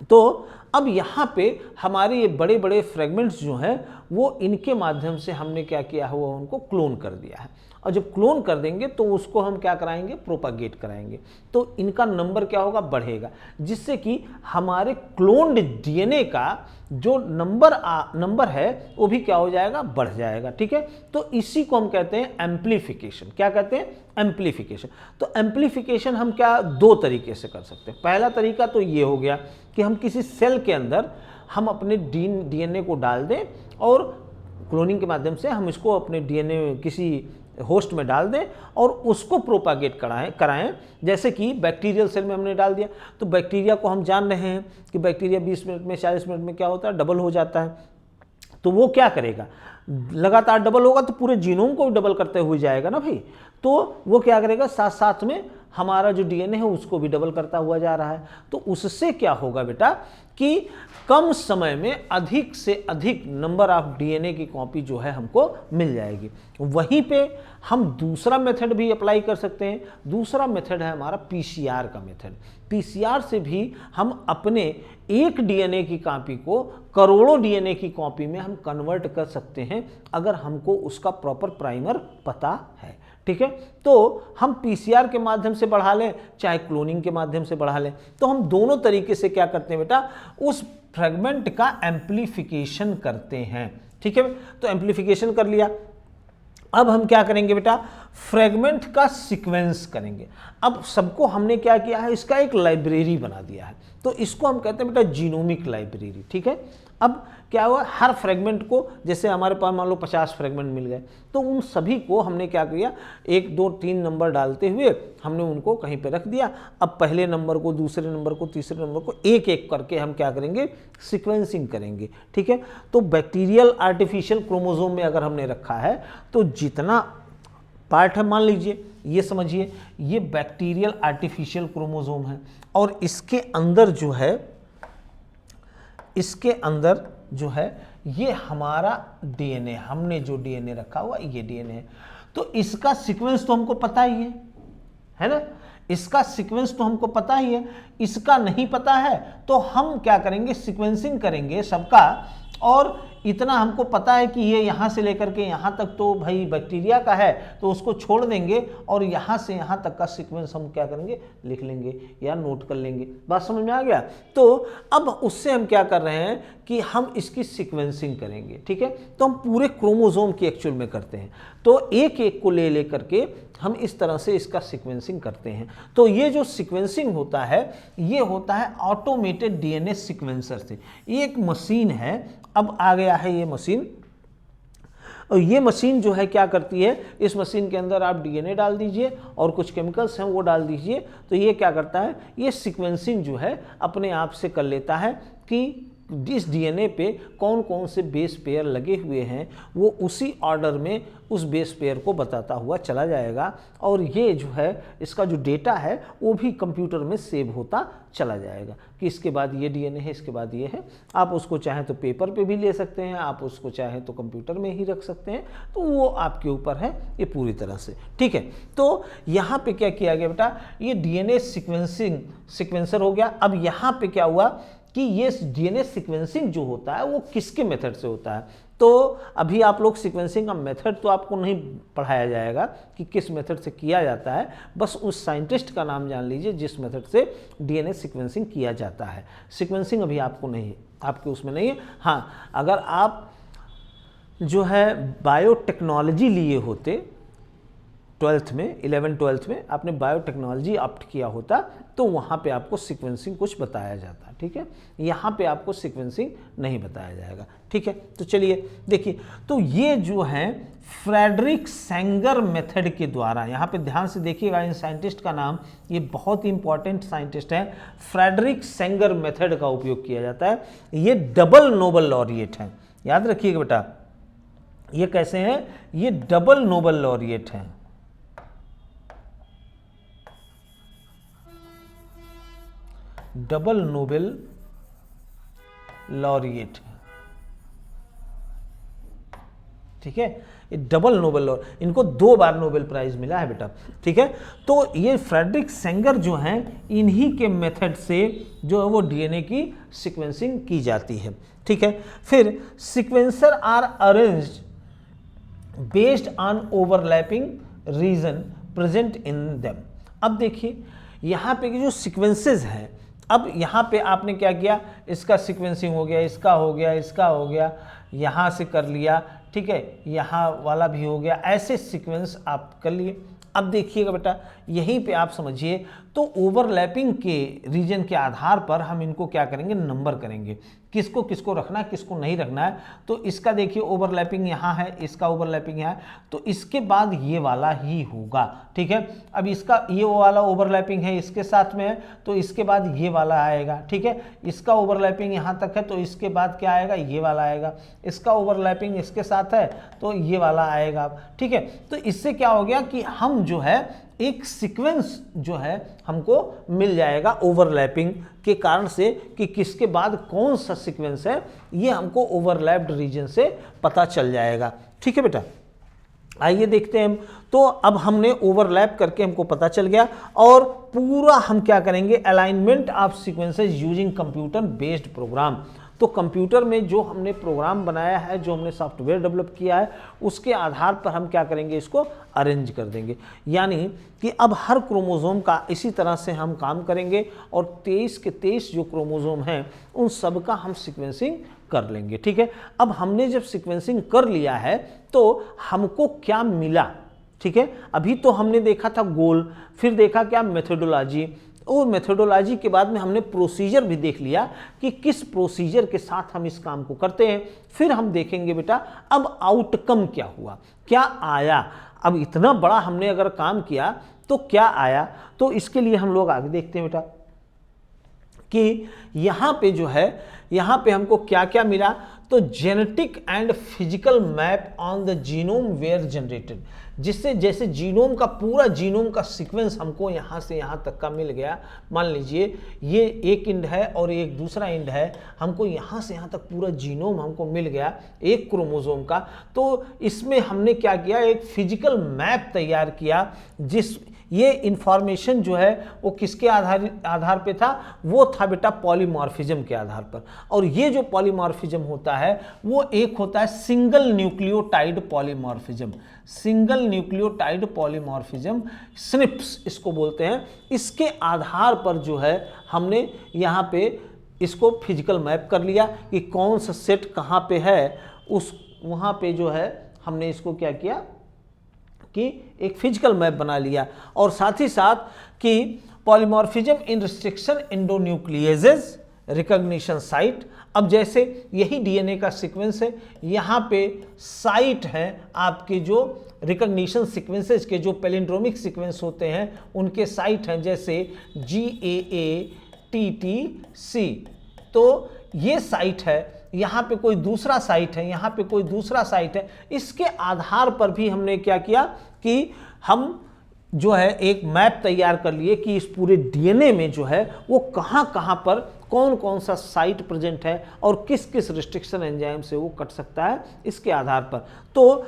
तो अब यहाँ पे हमारे ये बड़े बड़े फ्रेगमेंट्स जो हैं वो इनके माध्यम से हमने क्या किया है, वो उनको क्लोन कर दिया है। और जब क्लोन कर देंगे तो उसको हम क्या कराएंगे, प्रोपागेट कराएंगे, तो इनका नंबर क्या होगा, बढ़ेगा, जिससे कि हमारे क्लोन्ड डीएनए का जो नंबर है वो भी क्या हो जाएगा, बढ़ जाएगा। ठीक है, तो इसी को हम कहते हैं एम्प्लीफिकेशन। क्या कहते हैं, एम्प्लीफिकेशन। तो एम्प्लीफिकेशन हम क्या दो तरीके से कर सकते हैं। पहला तरीका तो ये हो गया कि हम किसी सेल के अंदर हम अपने डीएनए को डाल दें और क्लोनिंग के माध्यम से हम इसको अपने डीएनए किसी होस्ट में डाल दें और उसको प्रोपागेट कराएं। जैसे कि बैक्टीरियल सेल में हमने डाल दिया, तो बैक्टीरिया को हम जान रहे हैं कि बैक्टीरिया 20 मिनट में 40 मिनट में क्या होता है, डबल हो जाता है। तो वो क्या करेगा, लगातार डबल होगा तो पूरे जीनोम को डबल करते हुए जाएगा ना भाई। तो वो क्या करेगा, साथ साथ में हमारा जो डीएनए है उसको भी डबल करता हुआ जा रहा है। तो उससे क्या होगा बेटा कि कम समय में अधिक से अधिक नंबर ऑफ डीएनए की कॉपी जो है हमको मिल जाएगी। वहीं पे हम दूसरा मेथड भी अप्लाई कर सकते हैं। दूसरा मेथड है हमारा पीसीआर का मेथड। पीसीआर से भी हम अपने एक डीएनए की कॉपी को करोड़ों डीएनए की कॉपी में हम कन्वर्ट कर सकते हैं, अगर हमको उसका प्रॉपर प्राइमर पता है। ठीक है, तो हम पीसीआर के माध्यम से बढ़ा लें चाहे क्लोनिंग के माध्यम से बढ़ा लें, तो हम दोनों तरीके से क्या करते हैं बेटा, उस फ्रेगमेंट का एम्प्लीफिकेशन करते हैं। ठीक है, तो एम्प्लीफिकेशन कर लिया। अब हम क्या करेंगे बेटा, फ्रेगमेंट का सीक्वेंस करेंगे। अब सबको हमने क्या किया है, इसका एक लाइब्रेरी बना दिया है, तो इसको हम कहते हैं बेटा जीनोमिक लाइब्रेरी। ठीक है, अब क्या हुआ, हर फ्रेगमेंट को, जैसे हमारे पास मान लो 50 फ्रेगमेंट मिल गए, तो उन सभी को हमने क्या किया, 1 2 3 नंबर डालते हुए हमने उनको कहीं पे रख दिया। अब पहले नंबर को, दूसरे नंबर को, तीसरे नंबर को एक एक करके हम क्या करेंगे, सीक्वेंसिंग करेंगे। ठीक है, तो बैक्टीरियल आर्टिफिशियल क्रोमोसोम में अगर हमने रखा है तो जितना पार्ट है, मान लीजिए ये समझिए ये बैक्टीरियल आर्टिफिशियल क्रोमोसोम है, और इसके अंदर जो है ये हमारा डीएनए, हमने जो डीएनए रखा हुआ ये डीएनए है। तो इसका सीक्वेंस तो हमको पता ही है ना, इसका सीक्वेंस तो हमको पता ही है। इसका नहीं पता है तो हम क्या करेंगे, सीक्वेंसिंग करेंगे सबका, और इतना हमको पता है कि ये यहाँ से लेकर के यहाँ तक तो भाई बैक्टीरिया का है, तो उसको छोड़ देंगे और यहाँ से यहाँ तक का सीक्वेंस हम क्या करेंगे, लिख लेंगे या नोट कर लेंगे। बात समझ में आ गया। तो अब उससे हम क्या कर रहे हैं कि हम इसकी सीक्वेंसिंग करेंगे। ठीक है, तो हम पूरे क्रोमोसोम की एक्चुअल में करते हैं, तो एक एक को ले करके हम इस तरह से इसका सीक्वेंसिंग करते हैं। तो ये जो सीक्वेंसिंग होता है ये होता है ऑटोमेटेड डीएनए सीक्वेंसर से। ये एक मशीन है, अब आ गया है ये मशीन, और ये मशीन जो है क्या करती है, इस मशीन के अंदर आप डीएनए डाल दीजिए और कुछ केमिकल्स हैं वो डाल दीजिए, तो ये क्या करता है, ये सीक्वेंसिंग जो है अपने आप से कर लेता है कि इस डीएनए पे कौन कौन से बेस पेयर लगे हुए हैं, वो उसी ऑर्डर में उस बेस पेयर को बताता हुआ चला जाएगा, और ये जो है इसका जो डेटा है वो भी कंप्यूटर में सेव होता चला जाएगा कि इसके बाद ये डीएनए है, इसके बाद ये है। आप उसको चाहें तो पेपर पे भी ले सकते हैं, आप उसको चाहें तो कंप्यूटर में ही रख सकते हैं, तो वो आपके ऊपर है ये पूरी तरह से। ठीक है, तो यहाँ पे क्या किया गया बेटा, ये डीएनए सीक्वेंसर हो गया। अब यहाँ पे क्या हुआ कि ये डीएनए सीक्वेंसिंग जो होता है वो किसके मेथड से होता है, तो अभी आप लोग सीक्वेंसिंग का मेथड तो आपको नहीं पढ़ाया जाएगा कि किस मेथड से किया जाता है, बस उस साइंटिस्ट का नाम जान लीजिए जिस मेथड से डीएनए सीक्वेंसिंग किया जाता है। सीक्वेंसिंग अभी आपको नहीं, आपके उसमें नहीं है। हाँ, अगर आप जो है बायोटेक्नोलॉजी लिए होते 12th में, 11-12th में आपने बायोटेक्नोलॉजी ऑप्ट किया होता तो वहाँ पे आपको सीक्वेंसिंग कुछ बताया जाता। ठीक है, यहाँ पे आपको सीक्वेंसिंग नहीं बताया जाएगा। ठीक है, तो चलिए देखिए, तो ये जो है फ्रेडरिक सेंगर मेथड के द्वारा, यहाँ पे ध्यान से देखिएगा इन साइंटिस्ट का नाम, ये बहुत ही इंपॉर्टेंट साइंटिस्ट है, फ्रेडरिक सेंगर मेथड का उपयोग किया जाता है। ये डबल नोबेल लॉरिएट हैं, याद रखिएगा बेटा, ये कैसे हैं, ये डबल नोबेल लॉरिएट हैं। डबल नोबेल लॉरिएट, ठीक है, ये डबल नोबेल, इनको 2 बार नोबेल प्राइज मिला है बेटा। ठीक है, तो ये फ्रेडरिक सेंगर जो हैं, इन्हीं के मेथड से जो है वो डीएनए की सीक्वेंसिंग की जाती है। ठीक है, फिर sequencer are arranged based on overlapping region present in them. अब देखिए यहाँ पे जो सीक्वेंसेस हैं, अब यहाँ पे आपने क्या किया, इसका सीक्वेंसिंग हो गया, इसका हो गया, इसका हो गया, यहाँ से कर लिया, ठीक है, यहाँ वाला भी हो गया, ऐसे सीक्वेंस आप कर लिए। अब देखिएगा बेटा, यहीं पे आप समझिए तो ओवरलैपिंग के रीजन के आधार पर हम इनको क्या करेंगे, नंबर करेंगे, किसको किसको रखना है किसको नहीं रखना है। तो इसका देखिए ओवरलैपिंग यहाँ है, इसका ओवरलैपिंग यहाँ है, तो इसके बाद ये वाला ही होगा, ठीक है। अब इसका ये वाला ओवरलैपिंग है इसके साथ में है, तो इसके बाद ये वाला आएगा, ठीक है। इसका ओवरलैपिंग यहाँ तक है, तो इसके बाद क्या आएगा, ये वाला आएगा। इसका ओवरलैपिंग इसके साथ है, तो ये वाला आएगा, ठीक है। तो इससे क्या हो गया कि हम जो है एक सीक्वेंस जो है हमको मिल जाएगा ओवरलैपिंग के कारण से, कि किसके बाद कौन सा सीक्वेंस है, ये हमको ओवरलैप्ड रीजन से पता चल जाएगा, ठीक है बेटा। आइए देखते हैं हम। तो अब हमने ओवरलैप करके हमको पता चल गया, और पूरा हम क्या करेंगे, alignment of sequences using computer based program. तो कंप्यूटर में जो हमने प्रोग्राम बनाया है, जो हमने सॉफ्टवेयर डेवलप किया है, उसके आधार पर हम क्या करेंगे, इसको अरेंज कर देंगे। यानी कि अब हर क्रोमोसोम का इसी तरह से हम काम करेंगे, और 23 के 23 जो क्रोमोसोम हैं उन सब का हम सीक्वेंसिंग कर लेंगे, ठीक है। अब हमने जब सीक्वेंसिंग कर लिया है तो हमको क्या मिला, ठीक है। अभी तो हमने देखा था गोल, फिर देखा क्या, मेथोडोलॉजी, और मेथोडोलॉजी के बाद में हमने प्रोसीजर भी देख लिया कि किस प्रोसीजर के साथ हम इस काम को करते हैं। फिर हम देखेंगे बेटा अब आउटकम क्या हुआ, क्या आया। अब इतना बड़ा हमने अगर काम किया तो क्या आया, तो इसके लिए हम लोग आगे देखते हैं बेटा कि यहाँ पे जो है, यहाँ पे हमको क्या क्या मिला। तो genetic and physical map on the genome were generated, जिससे जैसे जीनोम का पूरा जीनोम का सीक्वेंस हमको यहाँ से यहाँ तक का मिल गया। मान लीजिए ये एक इंड है और एक दूसरा इंड है, हमको यहाँ से यहाँ तक पूरा जीनोम हमको मिल गया एक क्रोमोसोम का। तो इसमें हमने क्या किया, एक फिजिकल मैप तैयार किया, जिस ये इंफॉर्मेशन जो है वो किसके आधार पे था, वो था बेटा पॉलीमॉर्फिज्म के आधार पर। और ये जो पॉलीमॉर्फिज्म होता है वो एक होता है single nucleotide polymorphism, single nucleotide polymorphism, snips इसको बोलते हैं। इसके आधार पर जो है हमने यहाँ पे इसको फिजिकल मैप कर लिया कि कौन सा सेट कहाँ पे है, उस वहाँ पे जो है हमने इसको क्या किया कि एक फिजिकल मैप बना लिया। और साथ ही साथ कि polymorphism in restriction endonucleases recognition site. अब जैसे यही डीएनए का सीक्वेंस है, यहाँ पे साइट है आपके जो रिकॉग्निशन सीक्वेंसेस के, जो पैलिंड्रोमिक सीक्वेंस होते हैं उनके साइट हैं, जैसे GAATTC। तो ये साइट है, यहाँ पे कोई दूसरा साइट है, यहाँ पे कोई दूसरा साइट है। इसके आधार पर भी हमने क्या किया कि हम जो है एक मैप तैयार कर लिए कि इस पूरे डीएनए में जो है वो कहाँ कहाँ पर कौन कौन सा साइट प्रेजेंट है और किस किस रिस्ट्रिक्शन एंजाइम से वो कट सकता है, इसके आधार पर। तो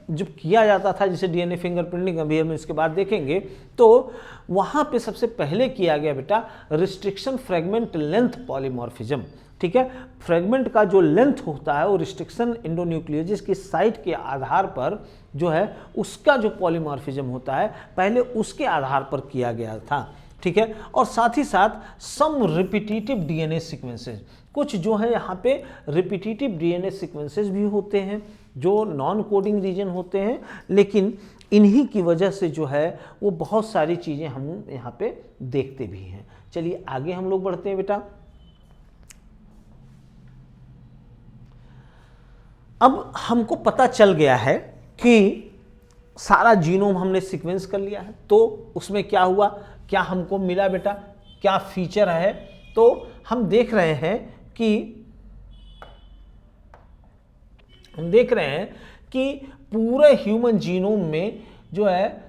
जब किया जाता था जैसे डीएनए फिंगरप्रिंटिंग, अभी हम इसके बाद देखेंगे, तो वहाँ पे सबसे पहले किया गया बेटा रिस्ट्रिक्शन फ्रेगमेंट लेंथ पॉलीमॉर्फिज्म, ठीक है। फ्रेगमेंट का जो लेंथ होता है वो रिस्ट्रिक्शन एंडोन्यूक्लियोजेस की साइट के आधार पर जो है उसका जो पॉलीमॉर्फिज्म होता है पहले उसके आधार पर किया गया था, ठीक है। और साथ ही साथ सम रिपीटिटिव डीएनए सीक्वेंसेस, कुछ जो है यहाँ पे रिपीटिटिव डीएनए सीक्वेंसेस भी होते हैं जो नॉन कोडिंग रीजन होते हैं, लेकिन इन्हीं की वजह से जो है वो बहुत सारी चीज़ें हम यहाँ पे देखते भी हैं। चलिए आगे हम लोग बढ़ते हैं बेटा। अब हमको पता चल गया है कि सारा जीनोम हमने सीक्वेंस कर लिया है, तो उसमें क्या हुआ, क्या हमको मिला बेटा, क्या फीचर है। तो हम देख रहे हैं कि पूरे ह्यूमन जीनोम में जो है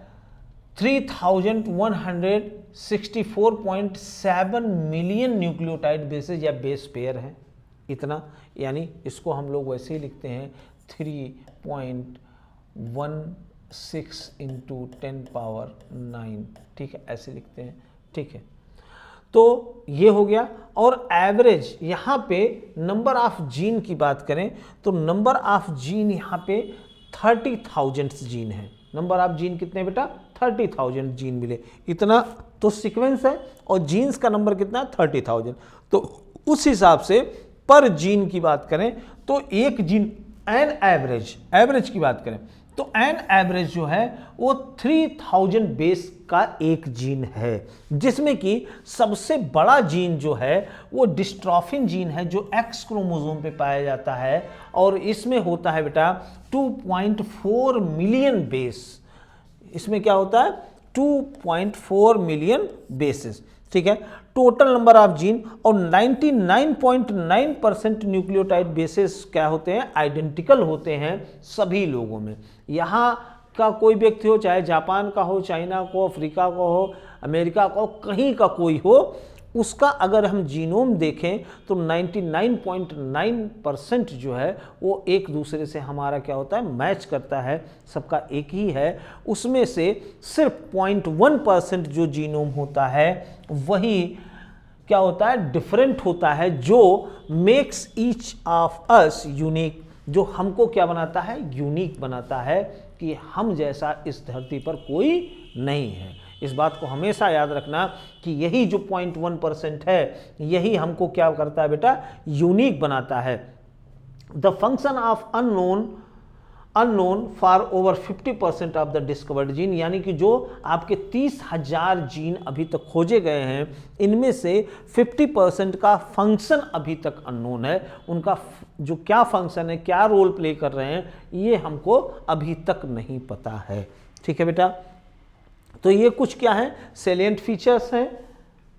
3164.7 मिलियन न्यूक्लियोटाइड बेसेज या बेस पेयर हैं, इतना। यानी इसको हम लोग वैसे ही लिखते हैं 3.16 × 10⁹, ठीक है, ऐसे लिखते हैं, ठीक है। तो ये हो गया। और एवरेज यहाँ पे नंबर ऑफ जीन की बात करें तो नंबर ऑफ जीन यहाँ पे 30,000 जीन है। नंबर ऑफ जीन कितने बेटा, 30,000 जीन मिले, इतना तो सीक्वेंस है, और जीन्स का नंबर कितना, 30,000। तो उस हिसाब से पर जीन की बात करें तो एक जीन एवरेज की बात करें तो एन एवरेज जो है वो 3000 बेस का एक जीन है, जिसमें कि सबसे बड़ा जीन जो है वो डिस्ट्रोफिन जीन है, जो एक्स क्रोमोसोम पे पाया जाता है, और इसमें होता है बेटा 2.4 मिलियन बेस। इसमें क्या होता है 2.4 मिलियन बेसिस, ठीक है। टोटल नंबर ऑफ जीन और 99.9% न्यूक्लियोटाइड बेसिस क्या होते हैं, आइडेंटिकल होते हैं सभी लोगों में। यहाँ का कोई व्यक्ति हो, चाहे जापान का हो, चाइना को, अफ्रीका को हो, अमेरिका को, कहीं का कोई हो, उसका अगर हम जीनोम देखें तो 99.9% जो है वो एक दूसरे से हमारा क्या होता है, मैच करता है, सबका एक ही है। उसमें से सिर्फ 0.1% जो जीनोम होता है वही क्या होता है, डिफरेंट होता है, जो makes each of us unique, जो हमको क्या बनाता है, यूनिक बनाता है, कि हम जैसा इस धरती पर कोई नहीं है। इस बात को हमेशा याद रखना कि यही जो 0.1% है यही हमको क्या करता है बेटा, यूनिक बनाता है। The function of unknown for over 50% of the discovered gene, यानी कि जो आपके 30,000 जीन अभी तक खोजे गए हैं, इनमें से 50% का फंक्शन अभी तक अननोन है। उनका जो क्या फंक्शन है, क्या रोल प्ले कर रहे हैं, ये हमको अभी तक नहीं पता है, ठीक है बेटा। तो ये कुछ क्या है, सेलिएंट फीचर्स हैं।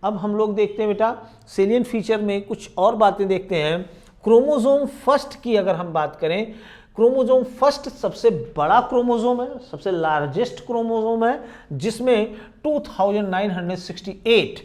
अब हम लोग देखते हैं बेटा सेलिएंट फीचर में कुछ और बातें देखते हैं। क्रोमोसोम फर्स्ट की अगर हम बात करें, क्रोमोसोम फर्स्ट सबसे बड़ा क्रोमोसोम है, सबसे लार्जेस्ट क्रोमोसोम है, जिसमें 2968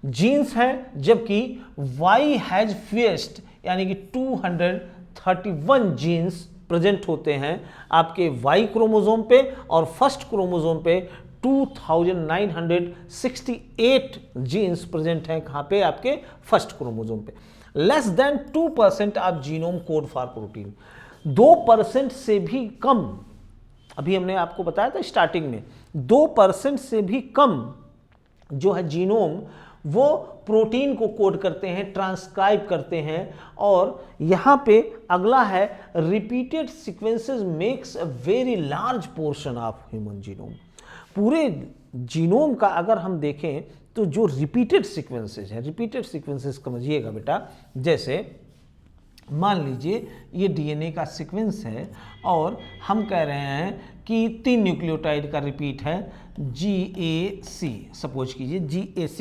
जीन्स हैं, जबकि वाई हैज फेस्ट यानी कि 231 जीन्स प्रेजेंट होते हैं आपके वाई क्रोमोसोम पे, और फर्स्ट क्रोमोसोम पे 2968 जीन्स प्रेजेंट हैं। कहाँ पे, आपके फर्स्ट क्रोमोसोम पे। Less than 2% of genome code for protein, 2% से भी कम, अभी हमने आपको बताया था स्टार्टिंग में, 2% से भी कम जो है जीनोम वो प्रोटीन को कोड करते हैं, ट्रांसक्राइब करते हैं। और यहां पे अगला है repeated sequences makes a very large portion of human genome. पूरे जीनोम का अगर हम देखें तो जो रिपीटेड सीक्वेंसेस हैं, रिपीटेड सीक्वेंसेस समझिएगा बेटा, जैसे मान लीजिए ये डीएनए का सीक्वेंस है और हम कह रहे हैं कि 3 न्यूक्लियोटाइड का रिपीट है, GAC, सपोज कीजिए GAC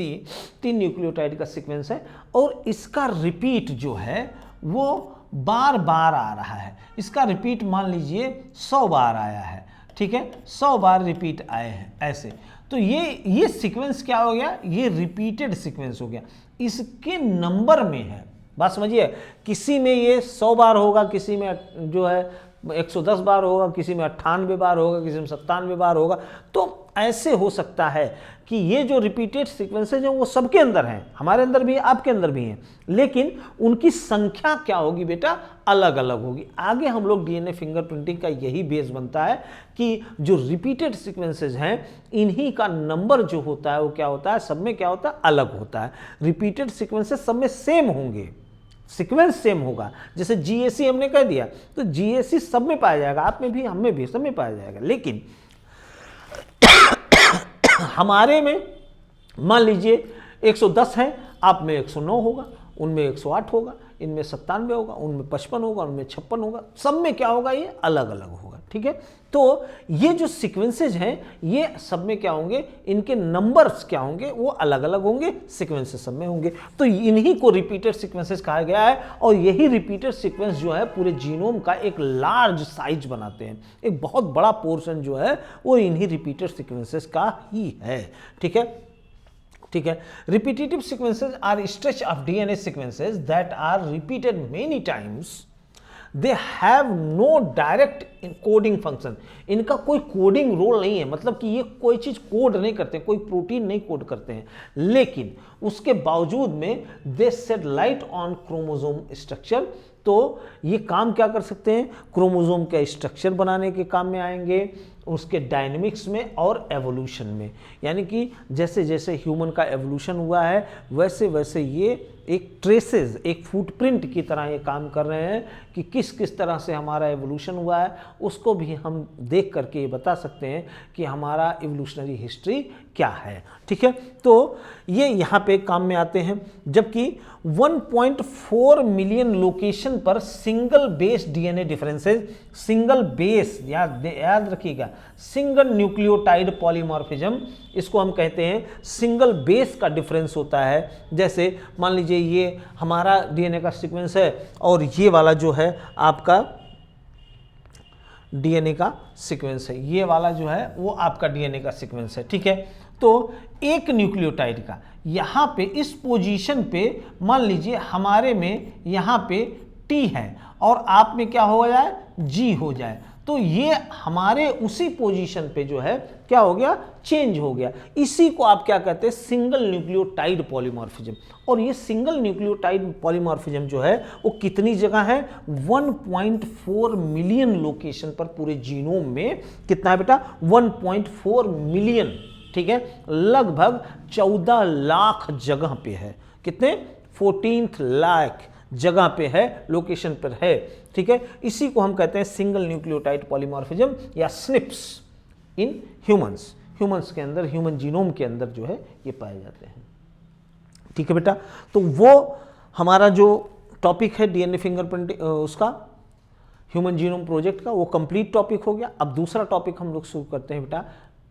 3 न्यूक्लियोटाइड का सीक्वेंस है, और इसका रिपीट जो है वो बार बार आ रहा है। इसका रिपीट मान लीजिए 100 बार आया है, ठीक है, 100 बार रिपीट आए हैं ऐसे। तो ये सीक्वेंस क्या हो गया, ये रिपीटेड सीक्वेंस हो गया। इसके नंबर में है, बात समझिए, किसी में ये 100 बार होगा, किसी में जो है 110 बार होगा, किसी में 98 बार होगा, किसी में 97 बार होगा। तो ऐसे हो सकता है कि ये जो रिपीटेड सीक्वेंसेज हैं वो सबके अंदर हैं, हमारे अंदर भी है, आपके अंदर भी हैं, लेकिन उनकी संख्या क्या होगी बेटा, अलग अलग होगी। आगे हम लोग डीएनए फिंगरप्रिंटिंग का यही बेस बनता है कि जो रिपीटेड सीक्वेंसेज हैं इन्हीं का नंबर जो होता है वो क्या होता है, सब में क्या होता है, अलग होता है। रिपीटेड सीक्वेंसेज सब में सेम होंगे, सीक्वेंस सेम होगा। जैसे GAC हमने कह दिया तो GAC सब में पाया जाएगा, आप में भी, हम में भी, सब में पाया जाएगा। लेकिन हमारे में मान लीजिए 110 है, आप में 109 होगा, उनमें 108 होगा, इनमें 97 होगा, उनमें 55 होगा, उनमें 56 होगा, सब में क्या होगा, ये अलग अलग होगा, ठीक है। तो ये जो सीक्वेंसेज हैं ये सब में क्या होंगे, इनके नंबर्स क्या होंगे, वो अलग अलग होंगे, सीक्वेंसेस सब में होंगे। तो इन्हीं को रिपीटेड सीक्वेंसेस कहा गया है, और यही रिपीटेड सीक्वेंस जो है पूरे जीनोम का एक लार्ज साइज बनाते हैं। एक बहुत बड़ा पोर्शन जो है वो इन्हीं रिपीटेड सीक्वेंसेस का ही है, ठीक है, ठीक है। Repetitive sequences are stretch of DNA sequences that are repeated many times, they have no direct coding function. इनका कोई कोडिंग रोल नहीं है, मतलब कि ये कोई चीज कोड नहीं करते, कोई प्रोटीन नहीं कोड करते हैं, लेकिन उसके बावजूद में they shed light on chromosome structure. तो ये काम क्या कर सकते हैं, क्रोमोसोम के स्ट्रक्चर बनाने के काम में आएंगे, उसके डायनेमिक्स में और एवोल्यूशन में। यानी कि जैसे जैसे ह्यूमन का एवोल्यूशन हुआ है वैसे वैसे ये एक ट्रेसेस, एक फुटप्रिंट की तरह ये काम कर रहे हैं कि किस किस तरह से हमारा एवोल्यूशन हुआ है, उसको भी हम देख करके ये बता सकते हैं कि हमारा इवोल्यूशनरी हिस्ट्री क्या है। ठीक है, तो ये यहाँ पे काम में आते हैं। जबकि 1.4 मिलियन लोकेशन पर single base DNA differences, single base याद रखिएगा, सिंगल न्यूक्लियोटाइड पॉलीमॉर्फिज्म, इसको हम कहते हैं सिंगल बेस का डिफरेंस होता है। जैसे मान लीजिए ये हमारा डीएनए का सीक्वेंस है और ये वाला जो है आपका डीएनए का सीक्वेंस है, ये वाला जो है वो आपका डीएनए का सीक्वेंस है। ठीक है, तो एक न्यूक्लियोटाइड का यहाँ पे इस पोजीशन पे मान लीजिए हमारे में यहाँ पे T है और आप में क्या हो जाए, G हो जाए, तो ये हमारे उसी पोजीशन पे जो है क्या हो गया, चेंज हो गया। इसी को आप क्या कहते हैं, सिंगल न्यूक्लियोटाइड पॉलीमॉर्फिज्म। और ये सिंगल न्यूक्लियोटाइड पॉलीमॉर्फिज्म जो है वो कितनी जगह है, 1.4 मिलियन लोकेशन पर पूरे जीनोम में कितना है बेटा, 1.4 मिलियन। ठीक है, लगभग 14 लाख जगह पे है, कितने, 14 लाख जगह पे है, लोकेशन पर है। ठीक है, इसी को हम कहते हैं सिंगल न्यूक्लियोटाइड पॉलीमॉर्फिज्म या स्निप्स इन ह्यूमंस। ह्यूमंस के अंदर, ह्यूमन जीनोम के अंदर जो है ये पाए जाते हैं। ठीक है बेटा, तो वो हमारा जो टॉपिक है डीएनए फिंगरप्रिंटिंग उसका ह्यूमन जीनोम प्रोजेक्ट का, वो कंप्लीट टॉपिक हो गया। अब दूसरा टॉपिक हम लोग शुरू करते हैं बेटा,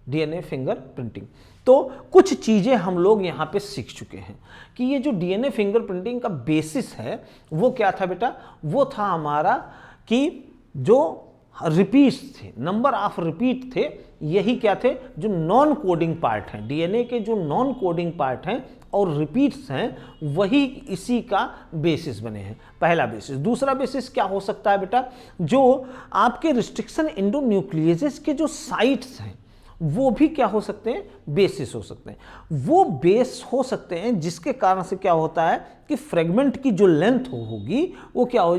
डीएनए फिंगरप्रिंटिंग। तो कुछ चीजें हम लोग यहाँ पे सीख चुके हैं कि ये जो डीएनए फिंगरप्रिंटिंग का बेसिस है वो क्या था बेटा, वो था हमारा कि जो रिपीट्स थे, नंबर ऑफ रिपीट थे, यही क्या थे, जो नॉन कोडिंग पार्ट हैं डीएनए के, जो नॉन कोडिंग पार्ट हैं और रिपीट्स हैं, वही इसी का बेसिस बने हैं, पहला बेसिस। दूसरा बेसिस क्या हो सकता है बेटा, जो आपके रिस्ट्रिक्शन एंडोन्यूक्लियेजेस के जो साइट्स हैं वो भी क्या हो सकते हैं, बेसिस हो सकते हैं। वो बेस हो सकते हैं जिसके कारण से क्या होता है कि फ्रेगमेंट की जो लेंथ होगी वो क्या हो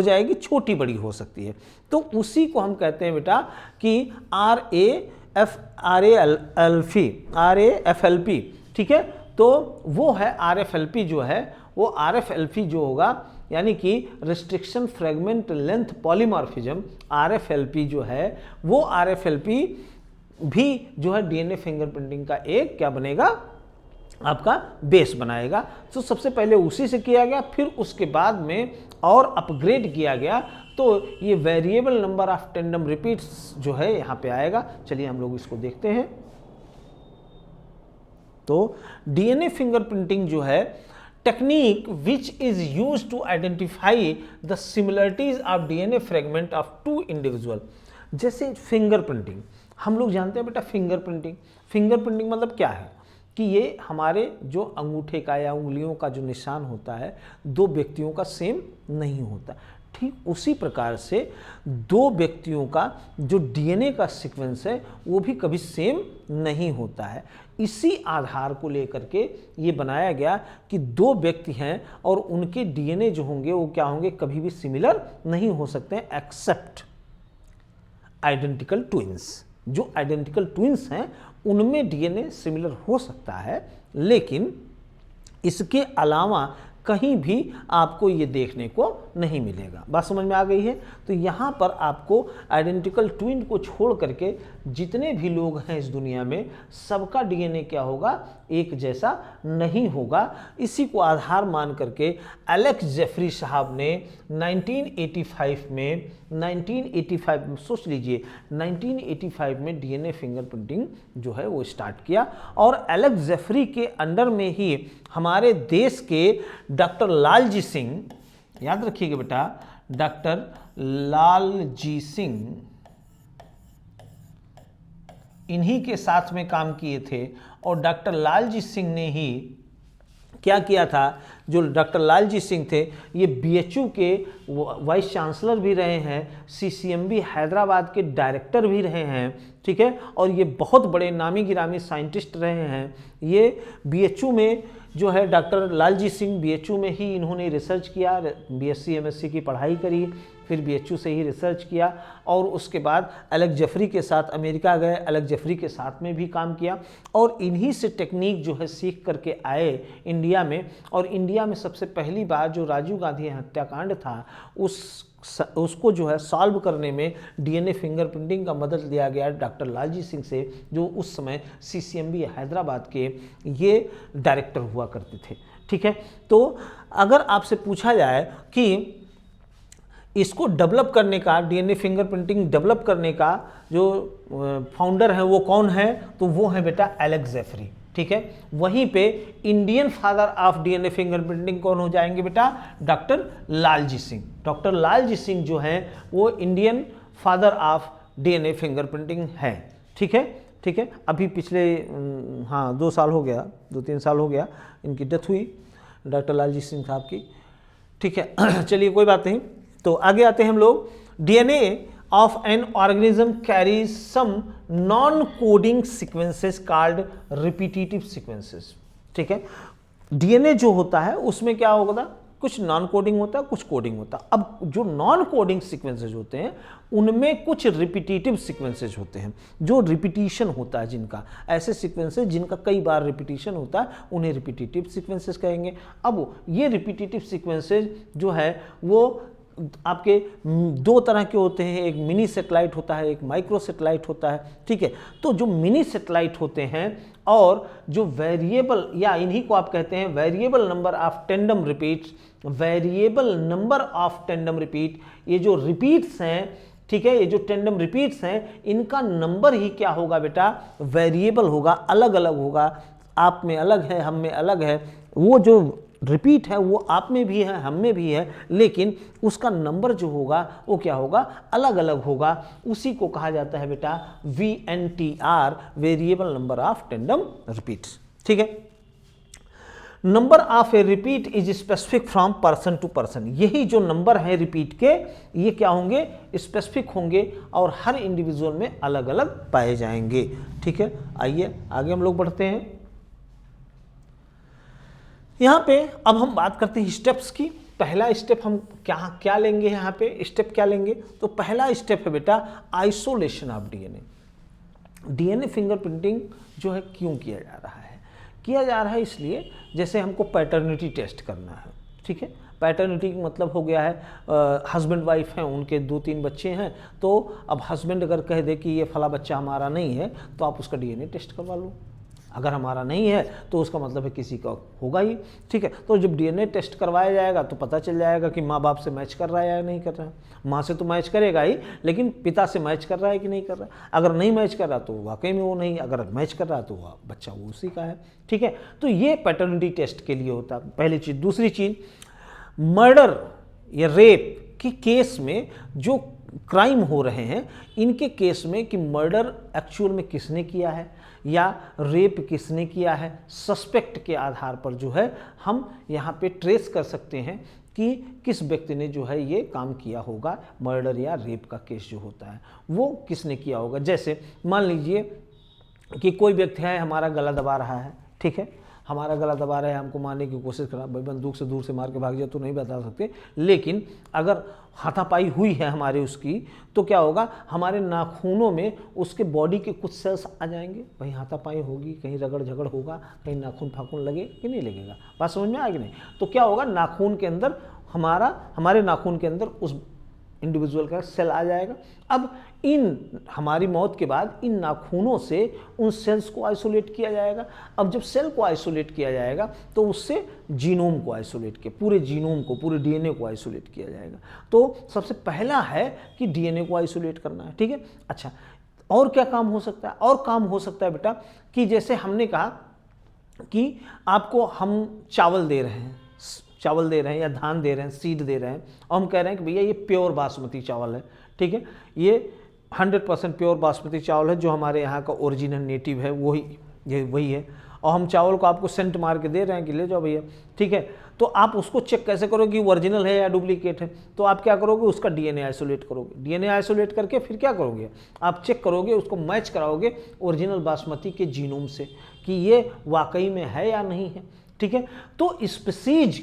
जाएगी, छोटी बड़ी हो सकती है। तो उसी को हम कहते हैं बेटा कि RAFLP। ठीक है, तो वो है RFLP जो है, वो RFLP जो होगा यानी कि restriction fragment length polymorphism, RFLP जो है वो RFLP भी जो है डीएनए फिंगरप्रिंटिंग का एक क्या बनेगा, आपका बेस बनाएगा। तो सबसे पहले उसी से किया गया, फिर उसके बाद में और अपग्रेड किया गया, तो ये variable number of tandem repeats जो है यहाँ पे आएगा। चलिए हम लोग इसको देखते हैं। तो डीएनए फिंगरप्रिंटिंग जो है technique which is used to identify the similarities of DNA fragment of two individual. जैसे फिंगरप्रिंटिंग हम लोग जानते हैं बेटा, फिंगरप्रिंटिंग मतलब क्या है कि ये हमारे जो अंगूठे का या उंगलियों का जो निशान होता है दो व्यक्तियों का सेम नहीं होता। ठीक उसी प्रकार से दो व्यक्तियों का जो डीएनए का सीक्वेंस है वो भी कभी सेम नहीं होता है। इसी आधार को लेकर के ये बनाया गया कि दो व्यक्ति हैं और उनके डीएनए जो होंगे वो क्या होंगे, कभी भी सिमिलर नहीं हो सकते हैं एक्सेप्ट आइडेंटिकल ट्विंस। जो आइडेंटिकल ट्विंस हैं उनमें डीएनए सिमिलर हो सकता है, लेकिन इसके अलावा कहीं भी आपको ये देखने को नहीं मिलेगा। बात समझ में आ गई है। तो यहाँ पर आपको आइडेंटिकल ट्विन को छोड़ करके जितने भी लोग हैं इस दुनिया में सबका डीएनए क्या होगा, एक जैसा नहीं होगा। इसी को आधार मान करके एलेक्स जेफरी साहब ने 1985 में सोच लीजिए 1985 में डीएनए फिंगरप्रिंटिंग जो है वो स्टार्ट किया। और एलेक्स जेफरी के अंडर में ही हमारे देश के डॉक्टर लालजी सिंह, याद रखिएगा बेटा, डॉक्टर लालजी सिंह इन्हीं के साथ में काम किए थे। और डॉक्टर लालजी सिंह ने ही क्या किया था, जो डॉक्टर लालजी सिंह थे ये बीएचयू के वाइस चांसलर भी रहे हैं, सीसीएमबी हैदराबाद के डायरेक्टर भी रहे हैं। ठीक है, और ये बहुत बड़े नामी गिरामी साइंटिस्ट रहे हैं। ये बीएचयू में जो है डॉक्टर लालजी सिंह बीएचयू में ही इन्होंने रिसर्च किया, बीएससी एमएससी की पढ़ाई करी, फिर बीएचयू से ही रिसर्च किया और उसके बाद एलेक्स जेफरी के साथ अमेरिका गए, एलेक्स जेफरी के साथ में भी काम किया और इन्हीं से टेक्निक जो है सीख करके आए इंडिया में। और इंडिया में सबसे पहली बार जो राजीव गांधी हत्याकांड था उसको जो है सॉल्व करने में डीएनए फिंगरप्रिंटिंग का मदद लिया गया डॉक्टर लालजी सिंह से, जो उस समय सीसीएमबी हैदराबाद के ये डायरेक्टर हुआ करते थे। ठीक है, तो अगर आपसे पूछा जाए कि इसको डेवलप करने का, डीएनए फिंगरप्रिंटिंग डेवलप करने का जो फाउंडर है वो कौन है, तो वो है बेटा एलेक्स जेफरी। ठीक है, वहीं पे Indian father of DNA fingerprinting कौन हो जाएंगे बेटा, डॉक्टर लालजी सिंह। डॉक्टर लालजी सिंह जो हैं वो Indian father of DNA fingerprinting है। ठीक है, ठीक है, अभी पिछले 2 साल हो गया, 2-3 साल हो गया इनकी डेथ हुई, डॉक्टर लालजी सिंह साहब की। ठीक है, चलिए कोई बात नहीं, तो आगे आते हैं हम लोग। DNA of an organism carries some non-coding sequences called repetitive sequences। ठीक है, डीएनए जो होता है उसमें क्या होगा, कुछ नॉन कोडिंग होता है, कुछ कोडिंग होता है। अब जो नॉन कोडिंग सीक्वेंसेज होते हैं उनमें कुछ रिपीटिटिव सीक्वेंसेज होते हैं, जो रिपीटिशन होता है जिनका, ऐसे सीक्वेंसेज जिनका कई बार रिपीटिशन होता है उन्हें रिपीटिटिव सीक्वेंसेज कहेंगे। अब ये रिपीटिटिव सीक्वेंसेज जो है वो आपके 2 तरह के होते हैं, एक मिनी सेटेलाइट होता है, एक माइक्रो सेटेलाइट होता है। ठीक है, तो जो मिनी सेटेलाइट होते हैं और जो वेरिएबल, या इन्हीं को आप कहते हैं variable number of tandem repeats, variable number of tandem repeat, ये जो रिपीट्स हैं, ठीक है, ये जो टेंडम रिपीट्स हैं इनका नंबर ही क्या होगा बेटा, वेरिएबल होगा, अलग अलग होगा, आप में अलग है, हम में अलग है। वो जो रिपीट है वो आप में भी है, हम में भी है, लेकिन उसका नंबर जो होगा वो क्या होगा, अलग अलग होगा। उसी को कहा जाता है बेटा VNTR, variable number of tandem repeats. ठीक है, number of a repeat is specific from person to person. यही जो नंबर है रिपीट के, ये क्या होंगे, स्पेसिफिक होंगे और हर इंडिविजुअल में अलग अलग पाए जाएंगे। ठीक है, आइए आगे हम लोग बढ़ते हैं। यहाँ पे अब हम बात करते हैं स्टेप्स की। पहला स्टेप हम क्या लेंगे, यहाँ पे स्टेप क्या लेंगे, तो पहला स्टेप है बेटा isolation of DNA. DNA fingerprinting जो है क्यों किया जा रहा है, किया जा रहा है इसलिए जैसे हमको पैटर्निटी टेस्ट करना है। ठीक है, पैटर्निटी का मतलब हो गया है हस्बैंड वाइफ हैं, उनके 2-3 बच्चे हैं, तो अब हस्बैंड अगर कह दे कि ये फला बच्चा हमारा नहीं है तो आप उसका डीएनए टेस्ट करवा लो। अगर हमारा नहीं है तो उसका मतलब है किसी का होगा ही। ठीक है, तो जब डीएनए टेस्ट करवाया जाएगा तो पता चल जाएगा कि माँ बाप से मैच कर रहा है या नहीं कर रहा है। माँ से तो मैच करेगा ही, लेकिन पिता से मैच कर रहा है कि नहीं कर रहा है। अगर नहीं मैच कर रहा तो वाकई में वो नहीं, अगर मैच कर रहा तो वह बच्चा वो उसी का है। ठीक है, तो ये पैटर्निटी टेस्ट के लिए होता है, पहली चीज़। दूसरी चीज़, मर्डर या रेप के केस में जो क्राइम हो रहे हैं इनके केस में कि मर्डर एक्चुअल में किसने किया है या रेप किसने किया है, सस्पेक्ट के आधार पर जो है हम यहाँ पे ट्रेस कर सकते हैं कि किस व्यक्ति ने जो है ये काम किया होगा। मर्डर या रेप का केस जो होता है वो किसने किया होगा। जैसे मान लीजिए कि कोई व्यक्ति है हमारा गला दबा रहा है, ठीक है, हमारा गला दबा रहा है, हमको मारने की कोशिश कर रहा है, भाई बंदूक से दूर से मार के भाग जाए तो नहीं बता सकते, लेकिन अगर हाथापाई हुई है हमारे उसकी तो क्या होगा, हमारे नाखूनों में उसके बॉडी के कुछ सेल्स आ जाएंगे, भाई हाथापाई होगी, कहीं रगड़ झगड़ होगा, कहीं नाखून फाखून लगे कि नहीं लगेगा, बात समझ में आएगी नहीं, तो क्या होगा, नाखून के अंदर हमारे नाखून के अंदर उस इंडिविजुअल का सेल आ जाएगा। अब इन हमारी मौत के बाद इन नाखूनों से उन सेल्स को आइसोलेट किया जाएगा। अब जब सेल को आइसोलेट किया जाएगा तो उससे जीनोम को आइसोलेट किया, पूरे जीनोम को, पूरे डीएनए को आइसोलेट किया जाएगा। तो सबसे पहला है कि डीएनए को आइसोलेट करना है। ठीक है, अच्छा और क्या काम हो सकता है, और काम हो सकता है बेटा कि जैसे हमने कहा कि आपको हम चावल दे रहे हैं या धान दे रहे हैं, सीड दे रहे हैं, और हम कह रहे हैं कि भैया ये प्योर बासमती चावल है। ठीक है, ये 100% प्योर बासमती चावल है, जो हमारे यहाँ का ओरिजिनल नेटिव है वही है, और हम चावल को आपको सेंट मार के दे रहे हैं कि ले जाओ भैया। ठीक है, तो आप उसको चेक कैसे करोगे कि ओरिजिनल है या डुप्लीकेट है, तो आप क्या करोगे, उसका डीएनए आइसोलेट करोगे। डीएनए आइसोलेट करके फिर क्या करोगे, आप चेक करोगे, उसको मैच कराओगे ओरिजिनल बासमती के जीनोम से कि ये वाकई में है या नहीं है। ठीक है, तो स्पीसीज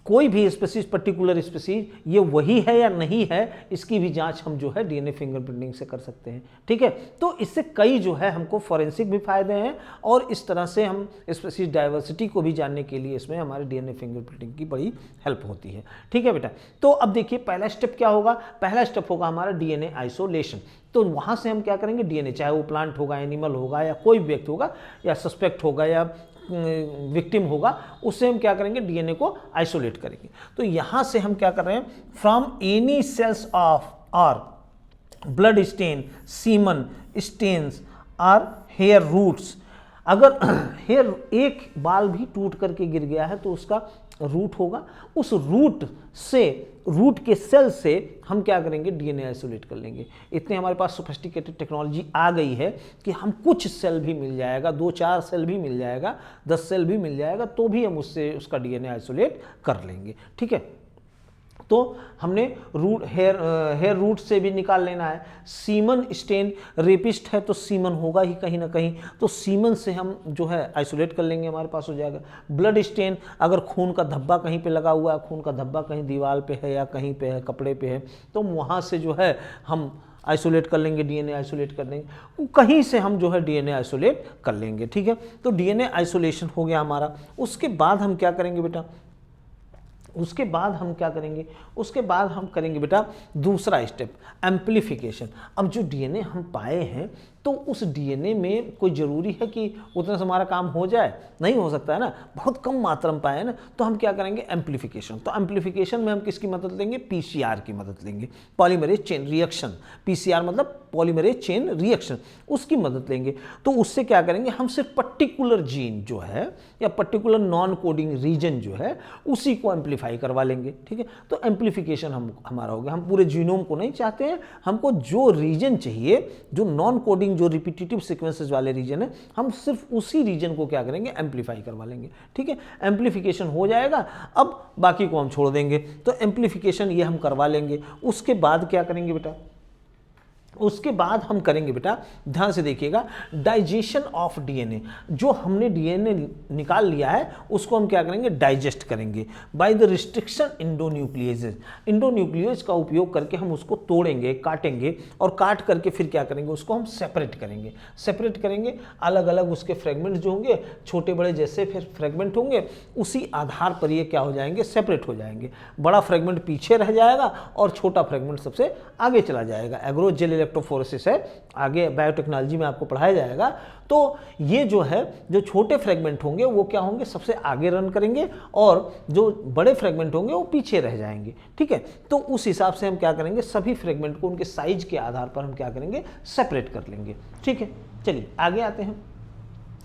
कोई भी स्पीसीज, पर्टिकुलर स्पीसीज, ये वही है या नहीं है, इसकी भी जांच हम जो है डीएनए फिंगरप्रिंटिंग से कर सकते हैं। ठीक है, तो इससे कई जो है हमको फॉरेंसिक भी फायदे हैं और इस तरह से हम स्पीसीज डाइवर्सिटी को भी जानने के लिए इसमें हमारे डीएनए फिंगरप्रिंटिंग की बड़ी हेल्प होती है। ठीक है बेटा, तो अब देखिए पहला स्टेप क्या होगा, पहला स्टेप होगा हमारा डीएनए आइसोलेशन। तो वहाँ से हम क्या करेंगे, डीएनए चाहे वो प्लांट होगा, एनिमल होगा या कोई भी व्यक्ति होगा या सस्पेक्ट होगा या विक्टिम होगा, उससे हम क्या करेंगे, डीएनए को आइसोलेट करेंगे। तो यहाँ से हम क्या कर रहे हैं, फ्रॉम एनी सेल्स ऑफ और ब्लड स्टेन, सीमन स्टेन्स और हेयर रूट्स। अगर हेयर एक बाल भी टूट करके गिर गया है तो उसका रूट होगा, उस रूट से, रूट के सेल से हम क्या करेंगे, डीएनए आइसोलेट कर लेंगे। इतने हमारे पास सोफिस्टिकेटेड टेक्नोलॉजी आ गई है कि हम कुछ सेल भी मिल जाएगा, 2-4 सेल भी मिल जाएगा, 10 सेल भी मिल जाएगा, तो भी हम उससे उसका डीएनए आइसोलेट कर लेंगे। ठीक है, तो हमने रूट हेयर रूट से भी निकाल लेना है। सीमन स्टेन, रेपिस्ट है तो सीमन होगा ही कहीं ना कहीं, तो सीमन से हम जो है आइसोलेट कर लेंगे, हमारे पास हो जाएगा। ब्लड स्टेन, अगर खून का धब्बा कहीं पे लगा हुआ है, खून का धब्बा कहीं दीवार पे है या कहीं पे है, कपड़े पे है, तो वहाँ से जो है हम आइसोलेट कर लेंगे, डीएनए आइसोलेट कर लेंगे, कहीं से हम जो है डीएनए आइसोलेट कर लेंगे। ठीक है, तो डीएनए आइसोलेशन हो गया हमारा। उसके बाद हम क्या करेंगे बेटा, उसके बाद हम क्या करेंगे, उसके बाद हम करेंगे बेटा दूसरा स्टेप, एम्प्लीफिकेशन। अब जो डीएनए हम पाए हैं तो उस डीएनए में कोई ज़रूरी है कि उतना से हमारा काम हो जाए, नहीं हो सकता है ना, बहुत कम मात्रा में पाए हैं ना, तो हम क्या करेंगे, एम्प्लीफिकेशन। तो एम्प्लीफिकेशन में हम किसकी मदद लेंगे, पीसीआर की मदद लेंगे, पॉलीमरेज चेन रिएक्शन। पीसीआर मतलब पॉलीमरेज चेन रिएक्शन, उसकी मदद लेंगे। तो उससे क्या करेंगे, हम सिर्फ पर्टिकुलर जीन जो है या पर्टिकुलर नॉन कोडिंग रीजन जो है उसी को एम्प्लीफाई करवा लेंगे। ठीक है, तो एम्प्लीफिकेशन हमारा हो गया। हम पूरे जीनोम को नहीं चाहते हैं, हमको जो रीजन चाहिए, जो नॉन कोडिंग, जो रिपीटेटिव सीक्वेंसेस वाले रीजन है, हम सिर्फ उसी रीजन को क्या करेंगे, एम्प्लीफाई करवा लेंगे। ठीक है, एम्प्लीफिकेशन हो जाएगा, अब बाकी को हम छोड़ देंगे। तो एम्प्लीफिकेशन ये हम करवा लेंगे। उसके बाद क्या करेंगे बेटा, उसके बाद हम करेंगे बेटा, ध्यान से देखिएगा, डाइजेशन ऑफ डीएनए। जो हमने डीएनए निकाल लिया है उसको हम क्या करेंगे, डाइजेस्ट करेंगे बाय द रिस्ट्रिक्शन इंडोन्यूक्लियेजेस। इंडोन्यूक्लियेज का उपयोग करके हम उसको तोड़ेंगे, काटेंगे, और काट करके फिर क्या करेंगे, उसको हम सेपरेट करेंगे। सेपरेट करेंगे, अलग अलग उसके फ्रेगमेंट जो होंगे, छोटे बड़े जैसे फिर फ्रेगमेंट होंगे, उसी आधार पर ये क्या हो जाएंगे, सेपरेट हो जाएंगे। बड़ा फ्रेगमेंट पीछे रह जाएगा और छोटा फ्रेगमेंट सबसे आगे चला जाएगा। एग्रोजेल इलेक्ट्रोफोरेसिस है, आगे बायोटेक्नोलॉजी में आपको पढ़ाया जाएगा। तो ये जो है, जो छोटे फ्रेगमेंट होंगे वो क्या होंगे, सबसे आगे रन करेंगे और जो बड़े फ्रेगमेंट होंगे वो पीछे रह जाएंगे। ठीक है, तो उस हिसाब से हम क्या करेंगे, सभी फ्रेगमेंट को उनके साइज के आधार पर हम क्या करेंगे, सेपरेट कर लेंगे। ठीक है, चलिए आगे आते हैं।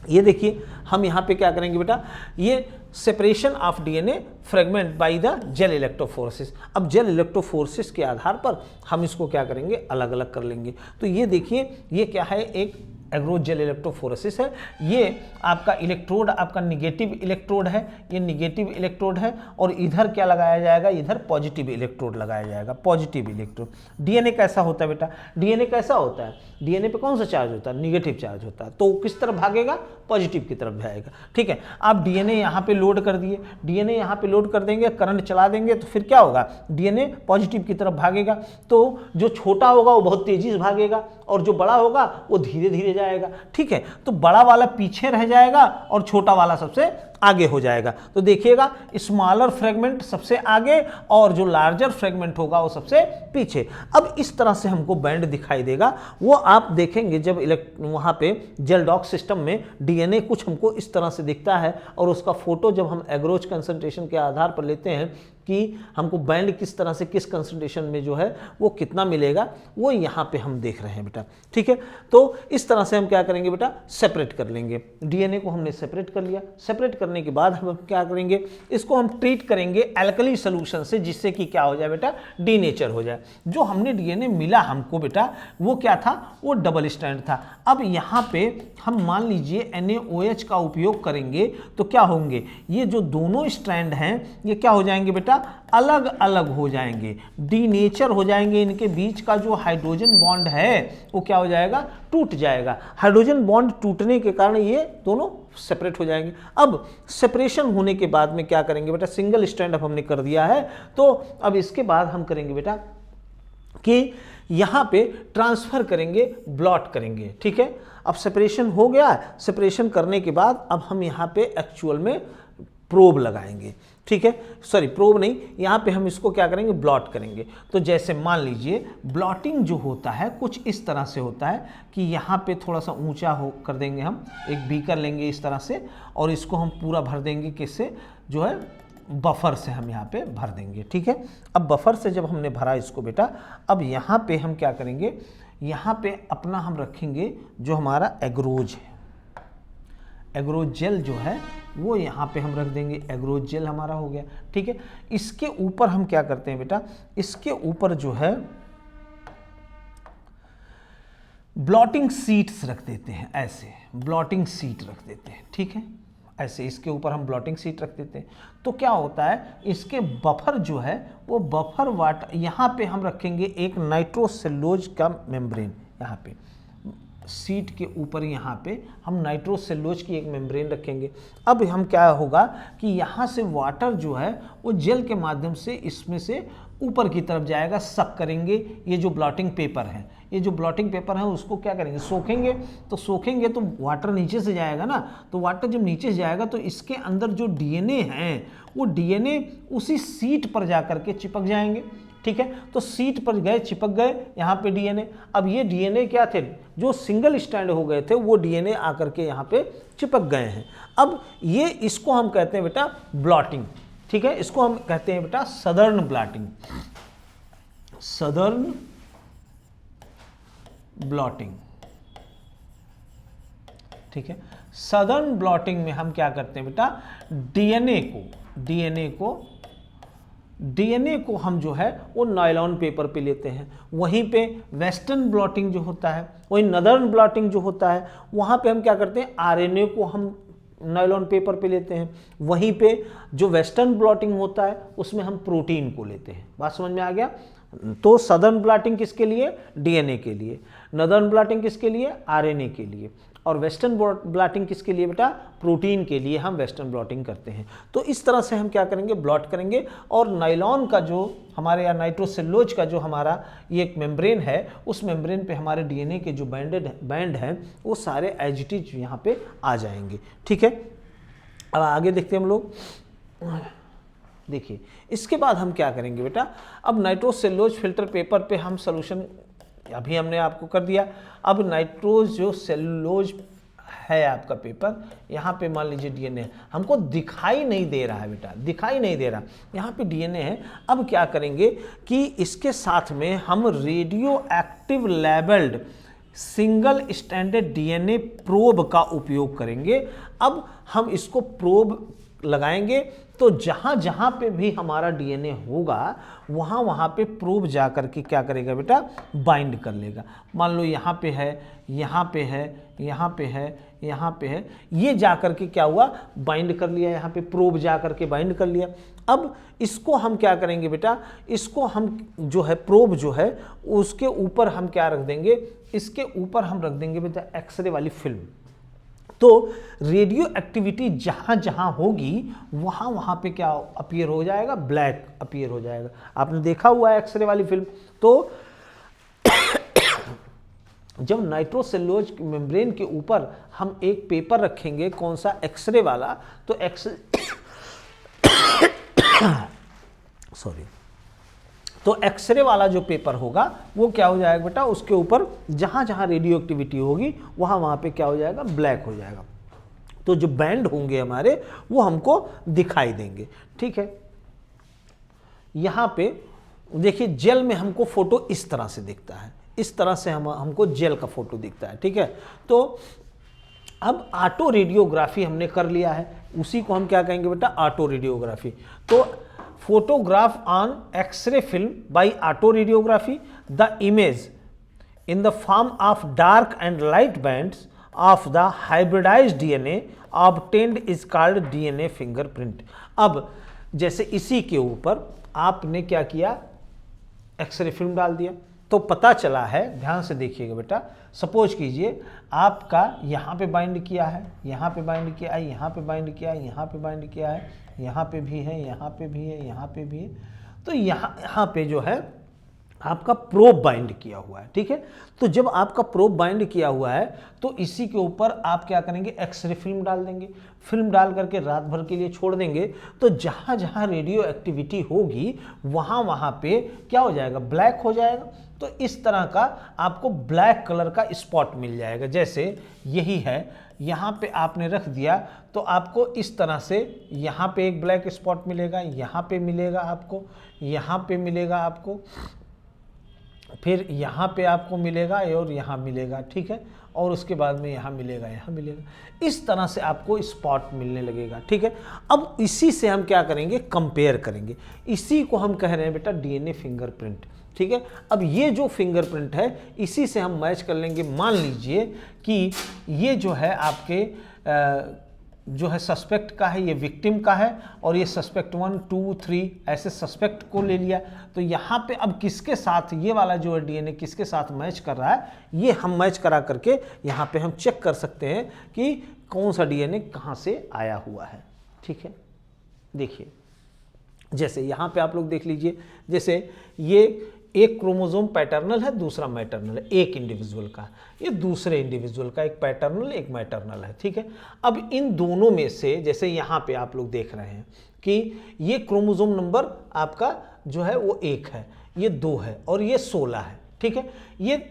ये देखिए हम यहाँ पे क्या करेंगे बेटा, ये separation of DNA fragment by the gel electrophoresis. अब जेल इलेक्ट्रोफोरेसिस के आधार पर हम इसको क्या करेंगे, अलग अलग कर लेंगे। तो ये देखिए, ये क्या है, एक एग्रोजेल इलेक्ट्रोफोरेसिस है। ये आपका इलेक्ट्रोड, आपका निगेटिव इलेक्ट्रोड है, ये निगेटिव इलेक्ट्रोड है, और इधर क्या लगाया जाएगा, इधर पॉजिटिव इलेक्ट्रोड लगाया जाएगा, पॉजिटिव इलेक्ट्रोड। डीएनए कैसा होता है बेटा, डीएनए कैसा होता है, डीएनए पे कौन सा चार्ज होता है, निगेटिव चार्ज होता है, तो किस तरफ भागेगा, पॉजिटिव की तरफ जाएगा। ठीक है, आप डीएनए यहाँ पे लोड कर दिए, डीएनए यहाँ पे लोड कर देंगे, करंट चला देंगे, तो फिर क्या होगा, डीएनए पॉजिटिव की तरफ भागेगा। तो जो छोटा होगा वो बहुत तेजी से भागेगा और जो बड़ा होगा वो धीरे धीरे जाएगा। ठीक है, तो बड़ा वाला पीछे रह जाएगा और छोटा वाला सबसे आगे हो जाएगा। तो देखिएगा, स्मॉलर फ्रेगमेंट सबसे आगे और जो लार्जर फ्रेगमेंट होगा वो सबसे पीछे। अब इस तरह से हमको बैंड दिखाई देगा, वो आप देखेंगे जब वहाँ पे जेल डॉक सिस्टम में डीएनए कुछ हमको इस तरह से दिखता है, और उसका फोटो जब हम एग्रोज कंसंट्रेशन के आधार पर लेते हैं कि हमको बैंड किस तरह से, किस कंसंट्रेशन में जो है वो कितना मिलेगा, वो यहाँ पे हम देख रहे हैं बेटा। ठीक है, तो इस तरह से हम क्या करेंगे बेटा, सेपरेट कर लेंगे। डीएनए को हमने सेपरेट कर लिया। सेपरेट करने के बाद हम क्या करेंगे, इसको हम ट्रीट करेंगे एल्कली सोल्यूशन से, जिससे कि क्या हो जाए बेटा, डीनेचर हो जाए। जो हमने डीएनए मिला हमको बेटा, वो क्या था, वो डबल स्ट्रैंड था। अब यहाँ पे हम मान लीजिए NaOH का उपयोग करेंगे तो क्या होंगे, ये जो दोनों स्ट्रैंड हैं ये क्या हो जाएंगे बेटा, अलग अलग हो जाएंगे, डीनेचर हो जाएंगे, इनके बीच का जो हाइड्रोजन बॉन्ड है वो क्या हो जाएगा, टूट जाएगा। हाइड्रोजन बॉन्ड टूटने के कारण ये दोनों सेपरेट हो जाएंगे। अब सेपरेशन होने के बाद में क्या करेंगे बेटा, सिंगल स्ट्रैंड अब हमने कर दिया है, तो अब इसके बाद हम करेंगे बेटा कि यहाँ पे ट्रांसफर करेंगे, ब्लॉट करेंगे, ठीक है। अब सेपरेशन हो गया, सेपरेशन करने के बाद अब हम यहाँ पे एक्चुअल में प्रोब लगाएंगे, ठीक है, सॉरी प्रोब नहीं, यहाँ पे हम इसको क्या करेंगे, ब्लॉट करेंगे। तो जैसे मान लीजिए ब्लॉटिंग जो होता है कुछ इस तरह से होता है कि यहाँ पे थोड़ा सा ऊंचा हो कर देंगे, हम एक बीकर लेंगे इस तरह से और इसको हम पूरा भर देंगे, किससे, जो है बफर से हम यहाँ पे भर देंगे, ठीक है। अब बफर से जब हमने भरा इसको बेटा, अब यहाँ पे हम क्या करेंगे, यहाँ पे अपना हम रखेंगे जो हमारा एग्रोज है, एग्रोज जेल जो है वो यहाँ पे हम रख देंगे, एग्रोज जेल हमारा हो गया, ठीक है। इसके ऊपर हम क्या करते हैं बेटा, इसके ऊपर जो है ब्लॉटिंग सीट्स रख देते हैं, ऐसे ब्लॉटिंग सीट रख देते हैं, ठीक है, ऐसे इसके ऊपर हम ब्लॉटिंग सीट रख देते हैं। तो क्या होता है, इसके बफर जो है वो बफर वाटर, यहाँ पे हम रखेंगे एक नाइट्रोसेल्यूलोज का मेम्ब्रेन, यहाँ पे सीट के ऊपर यहाँ पे हम नाइट्रोसेल्यूलोज की एक मेम्ब्रेन रखेंगे। अब हम क्या होगा कि यहाँ से वाटर जो है वो जेल के माध्यम से इसमें से ऊपर की तरफ जाएगा, सक करेंगे ये जो ब्लॉटिंग पेपर है, ये जो ब्लॉटिंग पेपर है उसको क्या करेंगे, सोखेंगे। तो सोखेंगे तो वाटर नीचे से जाएगा ना, तो वाटर जब नीचे से जाएगा तो इसके अंदर जो डीएनए हैं वो डीएनए उसी सीट पर जा करके चिपक जाएंगे, ठीक है। तो सीट पर गए, चिपक गए यहाँ पे डीएनए। अब ये डीएनए क्या थे, जो सिंगल स्ट्रैंड हो गए थे वो डीएनए आकर के यहाँ पे चिपक गए हैं। अब ये इसको हम कहते हैं बेटा ब्लॉटिंग, ठीक है, इसको हम कहते हैं बेटा सदर्न ब्लॉटिंग, सदर्न ब्लॉटिंग, ठीक है। सदर्न ब्लॉटिंग में हम क्या करते हैं बेटा, डीएनए को हम जो है वो नायलॉन पेपर पे लेते हैं। वहीं पे वेस्टर्न ब्लॉटिंग जो होता है, वही नदर्न ब्लॉटिंग जो होता है, वहाँ पे हम क्या करते हैं, आरएनए को हम नायलॉन पेपर पे लेते हैं। वहीं पे जो वेस्टर्न ब्लॉटिंग होता है उसमें हम प्रोटीन को लेते हैं। बात समझ में आ गया। तो सदर्न ब्लॉटिंग किसके लिए, डीएनए के लिए, नदर्न ब्लॉटिंग किसके लिए, आरएनए के लिए, और वेस्टर्न ब्लॉटिंग किसके लिए बेटा, प्रोटीन के लिए हम वेस्टर्न ब्लॉटिंग करते हैं। तो इस तरह से हम क्या करेंगे, ब्लॉट करेंगे। और नायलॉन का जो हमारे या नाइट्रोसेल्यूलोज का जो हमारा ये एक मेम्ब्रेन है, उस मेम्ब्रेन पे हमारे डीएनए के जो बैंड हैं वो सारे एज इट इज यहाँ पे आ जाएंगे, ठीक है। अब आगे देखते हैं हम लोग। देखिए इसके बाद हम क्या करेंगे बेटा, अब नाइट्रोसेल्यूलोज फिल्टर पेपर पे हम सोल्यूशन अभी हमने आपको कर दिया। अब नाइट्रोज जो सेल्यूलोज है आपका पेपर, यहाँ पे मान लीजिए डीएनए हमको दिखाई नहीं दे रहा है बेटा, दिखाई नहीं दे रहा, यहाँ पे डीएनए है। अब क्या करेंगे कि इसके साथ में हम radio active labelled single standard DNA probe का उपयोग करेंगे। अब हम इसको प्रोब लगाएंगे तो जहाँ जहाँ पे भी हमारा डीएनए होगा वहाँ वहाँ पे प्रोब जा करके क्या करेगा बेटा, बाइंड कर लेगा। मान लो यहाँ पे है, यहाँ पे है, यहाँ पे है, यहाँ पे है, ये जा करके क्या हुआ, बाइंड कर लिया, यहाँ पे प्रोब जा करके बाइंड कर लिया। अब इसको हम क्या करेंगे बेटा, इसको हम जो है प्रोब जो है उसके ऊपर हम क्या रख देंगे, इसके ऊपर हम रख देंगे बेटा एक्सरे वाली फिल्म। तो रेडियो एक्टिविटी जहाँ जहाँ होगी वहाँ वहाँ पे क्या अपीयर हो जाएगा, ब्लैक अपीयर हो जाएगा। आपने देखा हुआ है एक्सरे वाली फिल्म। तो जब नाइट्रोसेल्यूलोज मेम्ब्रेन के ऊपर हम एक पेपर रखेंगे, कौन सा, एक्सरे वाला, तो तो एक्सरे वाला जो पेपर होगा वो क्या हो जाएगा बेटा, उसके ऊपर जहाँ जहाँ रेडियो एक्टिविटी होगी वहाँ वहाँ पे क्या हो जाएगा, ब्लैक हो जाएगा। तो जो बैंड होंगे हमारे वो हमको दिखाई देंगे, ठीक है। यहाँ पे देखिए जेल में हमको फोटो इस तरह से दिखता है, इस तरह से हमको जेल का फोटो दिखता है, ठीक है। तो अब ऑटो रेडियोग्राफी हमने कर लिया है, उसी को हम क्या कहेंगे बेटा, ऑटो रेडियोग्राफी। तो photograph on X-ray film by autoradiography, the image in the form of dark and light bands of the hybridized DNA obtained is called DNA fingerprint. अब जैसे इसी के ऊपर आपने क्या किया, एक्सरे फिल्म डाल दिया, तो पता चला है, ध्यान से देखिएगा बेटा, सपोज कीजिए आपका यहाँ पे बाइंड किया है, यहाँ पे बाइंड किया है, यहाँ पे बाइंड किया है, यहाँ पे बाइंड किया है, यहाँ पे भी है, यहाँ पे भी है, यहाँ पे भी है, तो यहाँ पे जो है आपका प्रोब बाइंड किया हुआ है, ठीक है। तो जब आपका प्रोब बाइंड किया हुआ है तो इसी के ऊपर आप क्या करेंगे, एक्सरे फिल्म डाल देंगे, फिल्म डाल करके रात भर के लिए छोड़ देंगे, तो जहाँ जहाँ रेडियो एक्टिविटी होगी वहाँ वहाँ पे क्या हो जाएगा, ब्लैक हो जाएगा। तो इस तरह का आपको ब्लैक कलर का स्पॉट मिल जाएगा, जैसे यही है, यहाँ पे आपने रख दिया तो आपको इस तरह से यहाँ पे एक ब्लैक स्पॉट मिलेगा, यहाँ पे मिलेगा आपको, यहाँ पे मिलेगा आपको, फिर यहाँ पे आपको मिलेगा और यहाँ मिलेगा, ठीक है, और उसके बाद में यहाँ मिलेगा, यहाँ मिलेगा, इस तरह से आपको स्पॉट मिलने लगेगा, ठीक है। अब इसी से हम क्या करेंगे, कंपेयर करेंगे, इसी को हम कह रहे हैं बेटा डीएनए फिंगरप्रिंट, ठीक है। अब ये जो फिंगरप्रिंट है इसी से हम मैच कर लेंगे। मान लीजिए कि ये जो है आपके जो है सस्पेक्ट का है, ये विक्टिम का है, और ये सस्पेक्ट 1 2 3 ऐसे सस्पेक्ट को ले लिया, तो यहाँ पे अब किसके साथ ये वाला जो है डीएनए किसके साथ मैच कर रहा है, ये हम मैच करा करके यहाँ पे हम चेक कर सकते हैं कि कौन सा डीएनए कहाँ से आया हुआ है, ठीक है। देखिए जैसे यहाँ पे आप लोग देख लीजिए, जैसे ये एक क्रोमोसोम पैटर्नल है, दूसरा मैटरनल है, एक इंडिविजुअल का, ये दूसरे इंडिविजुअल का, एक पैटर्नल एक मैटरनल है, ठीक है। अब इन दोनों में से जैसे यहाँ पे आप लोग देख रहे हैं कि ये क्रोमोसोम नंबर आपका जो है वो 1 है, ये 2 है और ये 16 है, ठीक है। ये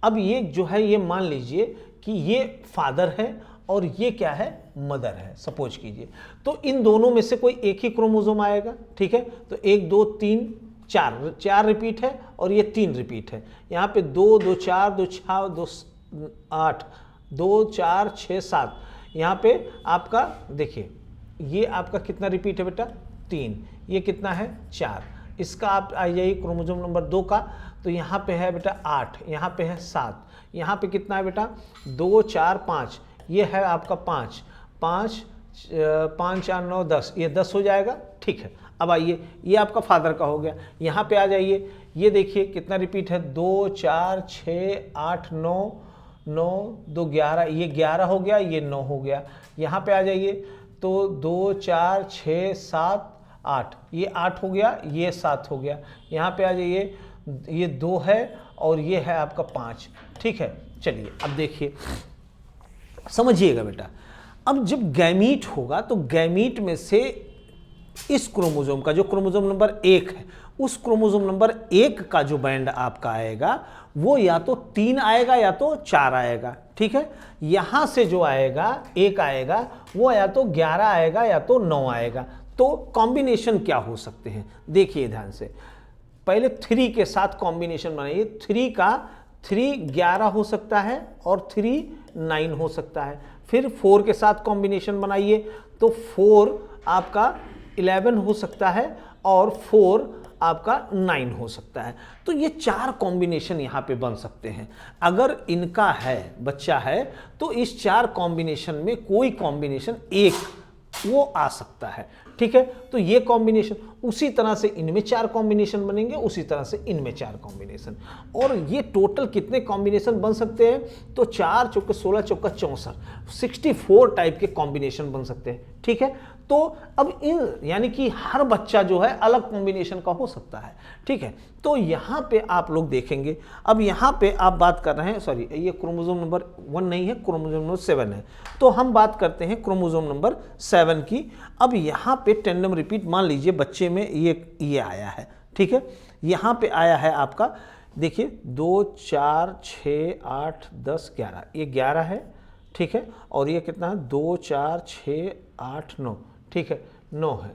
अब ये जो है ये मान लीजिए कि ये फादर है और ये क्या है, मदर है, सपोज कीजिए, तो इन दोनों में से कोई एक ही क्रोमोसोम आएगा, ठीक है। तो 1 2 3 4 रिपीट है और ये 3 रिपीट है, यहाँ पे 2 2 4 2 6 2 8 2 4 6 7, यहाँ पे आपका देखिए ये आपका कितना रिपीट है बेटा, 3, ये कितना है 4, इसका आप आ जाइए क्रोमोसोम नंबर 2 का, तो यहाँ पे है बेटा 8, यहाँ पे है 7, यहाँ पे कितना है बेटा 2 4 5, ये है आपका 5 5 5 4 9 10, ये 10 हो जाएगा, ठीक है। अब आइए ये आपका फादर का हो गया, यहाँ पे आ जाइए, ये देखिए कितना रिपीट है, 2 4 6 8 9 9 2 11, ये 11 हो गया, ये 9 हो गया। यहाँ पे आ जाइए तो 2 4 6 7 8, ये 8 हो गया, ये 7 हो गया। यहाँ पे आ जाइए, ये 2 है और ये है आपका 5, ठीक है। चलिए अब देखिए समझिएगा बेटा, अब जब गैमीट होगा तो गैमीट में से इस क्रोमोसोम का जो क्रोमोसोम नंबर 1 है, उस क्रोमोसोम नंबर 1 का जो बैंड आपका आएगा वो या तो 3 आएगा या तो 4 आएगा, ठीक है। यहां से जो आएगा 1 आएगा वो या तो 11 आएगा या तो 9 आएगा। तो कॉम्बिनेशन क्या हो सकते हैं, देखिए ध्यान से, पहले 3 के साथ कॉम्बिनेशन बनाइए, 3 का 3 11 हो सकता है और 3 9 हो सकता है। फिर 4 के साथ कॉम्बिनेशन बनाइए तो 4 आपका 11 हो सकता है और 4 आपका 9 हो सकता है। तो ये 4 कॉम्बिनेशन यहाँ पे बन सकते हैं। अगर इनका है बच्चा है तो इस 4 कॉम्बिनेशन में कोई कॉम्बिनेशन एक वो आ सकता है, ठीक है। तो ये कॉम्बिनेशन, उसी तरह से इनमें 4 कॉम्बिनेशन बनेंगे, उसी तरह से इनमें 4 कॉम्बिनेशन, और ये टोटल कितने कॉम्बिनेशन बन सकते हैं, तो 4 चौके 16 चौका 64, 64 टाइप के कॉम्बिनेशन बन सकते हैं, ठीक है। तो अब इन यानी कि हर बच्चा जो है अलग कॉम्बिनेशन का हो सकता है, ठीक है। तो यहाँ पे आप लोग देखेंगे, अब यहाँ पे आप बात कर रहे हैं, सॉरी ये क्रोमोसोम नंबर 1 नहीं है, क्रोमोसोम नंबर 7 है, तो हम बात करते हैं क्रोमोसोम नंबर 7 की। अब यहाँ पे टेंडम रिपीट मान लीजिए बच्चे में ये आया है, ठीक है। यहाँ पे आया है आपका, देखिए 2 4 6 8 10 11, ये 11 है, ठीक है, और ये कितना है 2 4 6 8 9, ठीक है, 9 है,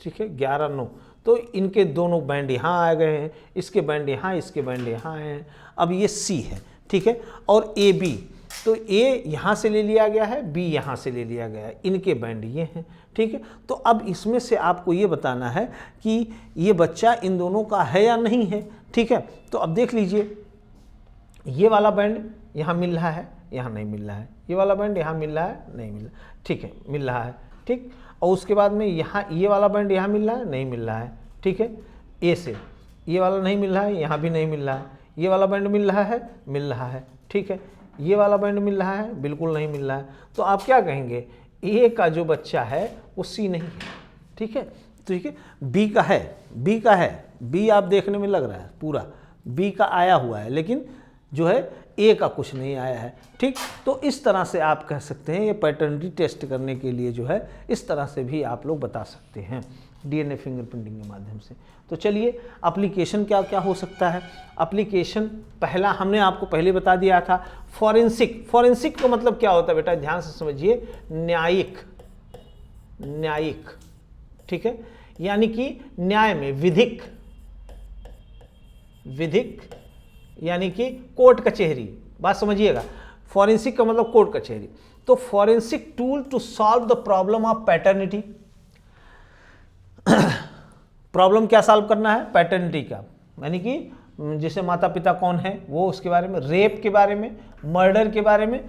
ठीक है, 11 9। तो इनके दोनों बैंड यहाँ आ गए हैं, इसके बैंड यहाँ, इसके बैंड यहाँ आए हैं। अब ये सी है, ठीक है, और ए बी, तो ए यहाँ से ले लिया गया है, बी यहाँ से ले लिया गया है, इनके बैंड ये हैं, ठीक है। तो अब इसमें से आपको ये बताना है कि ये बच्चा इन दोनों का है या नहीं है, ठीक है। तो अब देख लीजिए, ये वाला बैंड यहाँ मिल रहा है, यहाँ नहीं मिल रहा है, ये वाला बैंड यहाँ मिल रहा है, नहीं मिल रहा, ठीक है, मिल रहा है, ठीक। और उसके बाद में यहाँ ये वाला बैंड यहाँ मिल रहा है, नहीं मिल रहा है, ठीक है, ए से ये वाला नहीं मिल रहा है, यहाँ भी नहीं मिल रहा है, ये वाला बैंड मिल रहा है, ठीक है, ये वाला बैंड मिल रहा है, बिल्कुल नहीं मिल रहा है। तो आप क्या कहेंगे, ए का जो बच्चा है वो सी नहीं है, ठीक है, ठीक है, बी का है, बी आप देखने में लग रहा है पूरा बी का आया हुआ है, लेकिन जो है ए का कुछ नहीं आया है, ठीक। तो इस तरह से आप कह सकते हैं, ये पैटर्निटी टेस्ट करने के लिए जो है इस तरह से भी आप लोग बता सकते हैं डीएनए फिंगरप्रिंटिंग के माध्यम से। तो चलिए एप्लीकेशन क्या क्या हो सकता है। एप्लीकेशन पहला हमने आपको पहले बता दिया था, फॉरेंसिक का मतलब क्या होता है बेटा, ध्यान से समझिए, न्यायिक, ठीक है, यानी कि न्याय में, विधिक यानी कि कोर्ट कचहरी, बात समझिएगा, फॉरेंसिक का मतलब कोर्ट कचहरी। तो forensic tool to solve the problem of paternity, problem क्या सॉल्व करना है, पैटर्निटी का, यानी कि जैसे माता पिता कौन है वो, उसके बारे में, रेप के बारे में, मर्डर के बारे में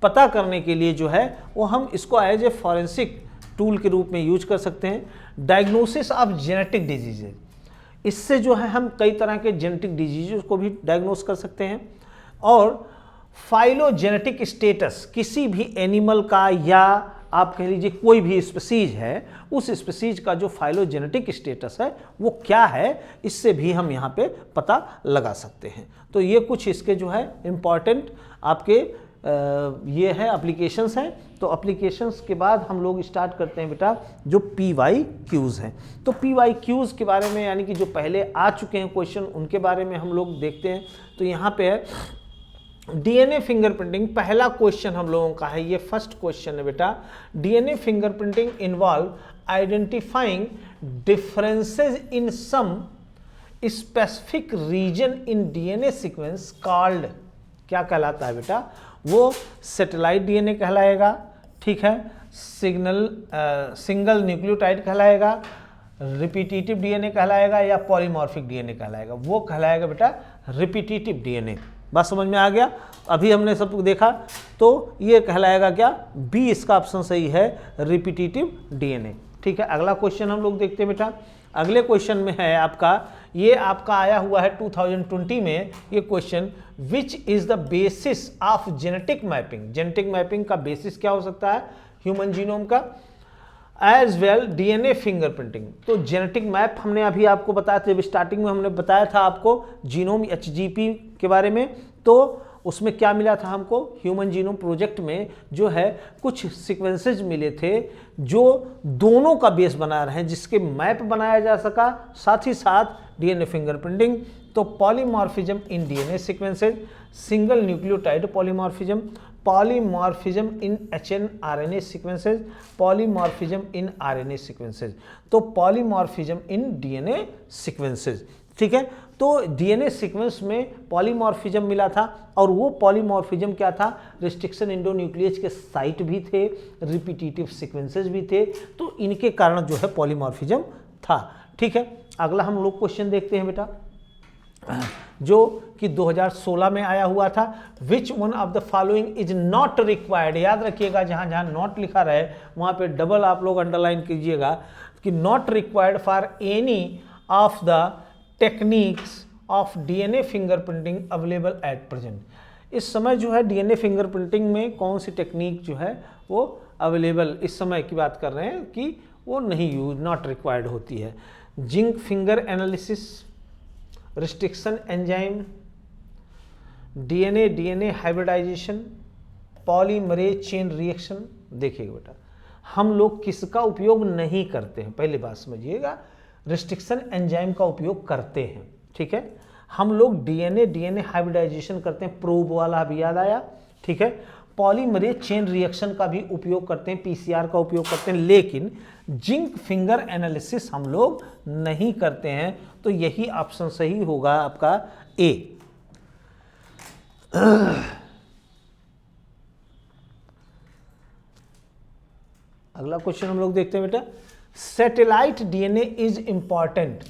पता करने के लिए जो है वो हम इसको एज ए फॉरेंसिक टूल के रूप में यूज कर सकते हैं। डायग्नोसिस ऑफ जेनेटिक डिजीजेज, इससे जो है हम कई तरह के जेनेटिक डिजीज को भी डायग्नोस कर सकते हैं। और फाइलोजेनेटिक स्टेटस, किसी भी एनिमल का या आप कह लीजिए कोई भी स्पीसीज है, उस स्पीसीज का जो फाइलोजेनेटिक स्टेटस है वो क्या है, इससे भी हम यहाँ पे पता लगा सकते हैं। तो ये कुछ इसके जो है इम्पॉर्टेंट आपके ये है एप्लीकेशंस हैं। तो एप्लीकेशंस के बाद हम लोग स्टार्ट करते हैं बेटा जो PYQs हैं। तो PYQs के बारे में, यानी कि जो पहले आ चुके हैं क्वेश्चन, उनके बारे में हम लोग देखते हैं। तो यहाँ पे है डीएनए फिंगरप्रिंटिंग, पहला क्वेश्चन हम लोगों का है, ये फर्स्ट क्वेश्चन है बेटा। DNA fingerprinting involve identifying differences in some specific region in DNA sequence called, क्या कहलाता है बेटा, वो सैटेलाइट डीएनए कहलाएगा, ठीक है, सिंगल न्यूक्लियोटाइड कहलाएगा, रिपीटिटिव डीएनए कहलाएगा, या पॉलीमॉर्फिक डीएनए कहलाएगा। वो कहलाएगा बेटा रिपीटिटिव डीएनए। बात समझ में आ गया, अभी हमने सब देखा, तो ये कहलाएगा क्या, बी इसका ऑप्शन सही है, रिपीटिटिव डीएनए, ठीक है। अगला क्वेश्चन हम लोग देखते हैं बेटा। अगले क्वेश्चन में है आपका, ये आपका आया हुआ है 2020 में ये question, which is the basis of genetic mapping. Genetic mapping का बेसिस क्या हो सकता है, ह्यूमन जीनोम का, एज वेल डीएनए फिंगरप्रिंटिंग। तो जेनेटिक मैप हमने अभी आपको बताया था, जब स्टार्टिंग में हमने बताया था आपको जीनोम HGP के बारे में, तो उसमें क्या मिला था हमको, ह्यूमन जीनोम प्रोजेक्ट में जो है कुछ सीक्वेंसेज मिले थे जो दोनों का बेस बना रहे हैं, जिसके मैप बनाया जा सका, साथ ही साथ डीएनए फिंगरप्रिंटिंग। तो polymorphism in DNA sequences, single nucleotide polymorphism, polymorphism in HNRNA sequences, polymorphism in RNA sequences. तो पॉलीमॉर्फिज्म इन डीएनए सीक्वेंसेज, ठीक है। तो डीएनए सीक्वेंस में पॉलीमॉर्फिज्म मिला था, और वो पॉलीमॉर्फिज्म क्या था, रिस्ट्रिक्शन एंडोन्यूक्लियस के साइट भी थे, रिपीटिटिव सीक्वेंसेस भी थे, तो इनके कारण जो है पॉलीमॉर्फिज्म था, ठीक है। अगला हम लोग क्वेश्चन देखते हैं बेटा, जो कि 2016 में आया हुआ था। Which one of the following is not required, याद रखिएगा जहां जहां नॉट लिखा रहे वहां पे डबल आप लोग अंडरलाइन कीजिएगा कि not required for any of the techniques of DNA fingerprinting available at present. इस समय जो है डीएनए फिंगरप्रिंटिंग में कौन सी टेक्निक जो है वो अवेलेबल, इस समय की बात कर रहे हैं कि वो नहीं यूज, नॉट रिक्वायर्ड होती है। Zinc finger analysis, restriction enzyme, DNA hybridization, polymerase chain reaction. देखिएगा बेटा हम लोग किसका उपयोग नहीं करते हैं, पहले बात समझिएगा, रिस्ट्रिक्शन एंजाइम का उपयोग करते हैं, ठीक है। हम लोग डीएनए हाइब्रिडाइजेशन करते हैं, प्रोब वाला भी याद आया, ठीक है। पॉलीमरेज चेन रिएक्शन का भी उपयोग करते हैं, पीसीआर का उपयोग करते हैं, लेकिन जिंक फिंगर एनालिसिस हम लोग नहीं करते हैं। तो यही ऑप्शन सही होगा आपका ए। अगला क्वेश्चन हम लोग देखते हैं बेटा, satellite DNA is important.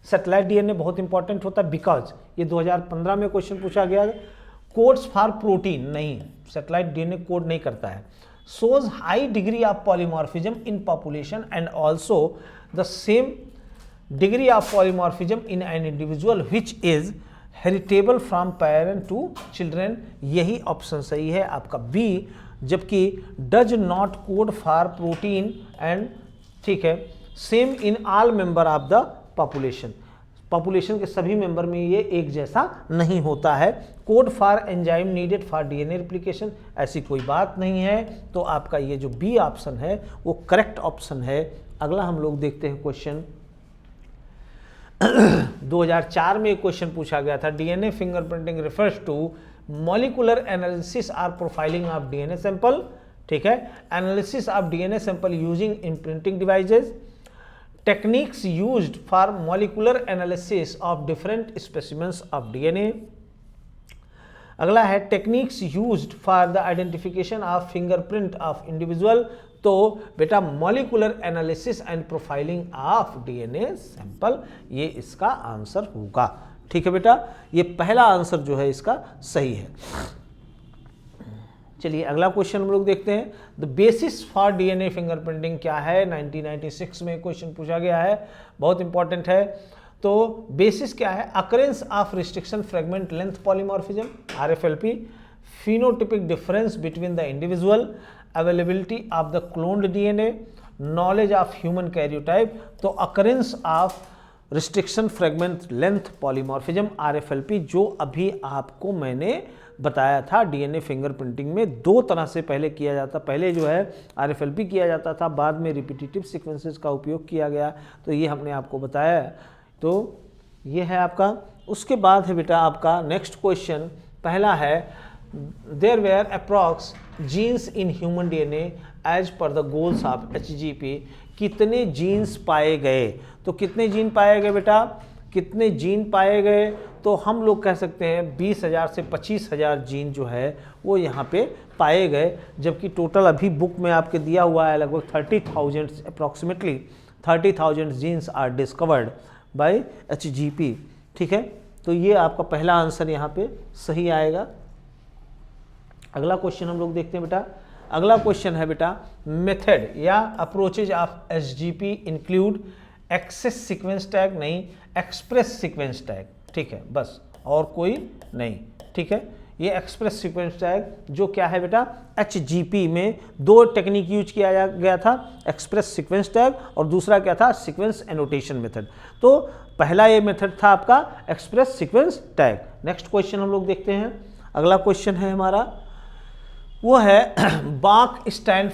Satellite DNA बहुत इंपॉर्टेंट होता है बिकॉज ये 2015 में क्वेश्चन पूछा गया। कोड्स फॉर प्रोटीन, नहीं, सैटेलाइट डीएनए कोड नहीं करता है। shows high degree of polymorphism in population and also the same degree of polymorphism in an individual which is heritable from parent to children, यही ऑप्शन सही है आपका बी, जबकि does not code for protein and, ठीक है, same in all member of the population, population के सभी मेंबर में ये एक जैसा नहीं होता है। Code for enzyme needed for DNA replication, ऐसी कोई बात नहीं है, तो आपका ये जो बी ऑप्शन है वो करेक्ट ऑप्शन है। अगला हम लोग देखते हैं क्वेश्चन 2004 में एक क्वेश्चन पूछा गया था, DNA fingerprinting refers to molecular analysis और प्रोफाइलिंग ऑफ डीएनए सैंपल, ठीक है, analysis of DNA sample using imprinting devices, techniques used for molecular analysis of different specimens of DNA. अगला है techniques used for the identification of fingerprint of individual, तो बेटा molecular analysis and profiling of DNA sample, ये इसका आंसर होगा, ठीक है बेटा, ये पहला आंसर जो है इसका सही है। चलिए अगला क्वेश्चन हम लोग देखते हैं, the basis for DNA fingerprinting क्या है, 1996 में क्वेश्चन पूछा गया है, बहुत इंपॉर्टेंट है। तो बेसिस क्या है, occurrence of restriction fragment length polymorphism RFLP, phenotypic difference between the individual, availability of the cloned DNA, knowledge of human karyotype, तो occurrence of restriction fragment length polymorphism RFLP, जो अभी आपको मैंने बताया था डीएनए फिंगरप्रिंटिंग में दो तरह से पहले किया जाता, पहले जो है आरएफएलपी किया जाता था, बाद में रिपीटेटिव सीक्वेंसेस का उपयोग किया गया, तो ये हमने आपको बताया, तो ये है आपका। उसके बाद है बेटा आपका नेक्स्ट क्वेश्चन, पहला है there were approx genes in human DNA as per the goals of HGP, कितने जीन्स पाए गए, तो कितने जीन पाए गए बेटा, कितने जीन पाए गए, तो हम लोग कह सकते हैं 20,000 से 25,000 जीन जो है वो यहाँ पे पाए गए, जबकि टोटल अभी बुक में आपके दिया हुआ है लगभग 30,000, approximately 30,000 genes are discovered by HGP, ठीक है, तो ये आपका पहला आंसर यहाँ पे सही आएगा। अगला क्वेश्चन हम लोग देखते हैं बेटा, अगला क्वेश्चन है बेटा, मेथड या approaches of SGP include access sequence tag, नहीं एक्सप्रेस सीक्वेंस टैग, ठीक है, बस और कोई नहीं, ठीक है, ये एक्सप्रेस सीक्वेंस टैग जो क्या है बेटा, एचजीपी में दो टेक्निक यूज किया गया था, एक्सप्रेस सीक्वेंस टैग और दूसरा क्या था, सीक्वेंस एनोटेशन मेथड, तो पहला ये मेथड था आपका express sequence tag. Next question हम लोग देखते हैं, अगला क्वेश्चन है हमारा, वो है BAC stand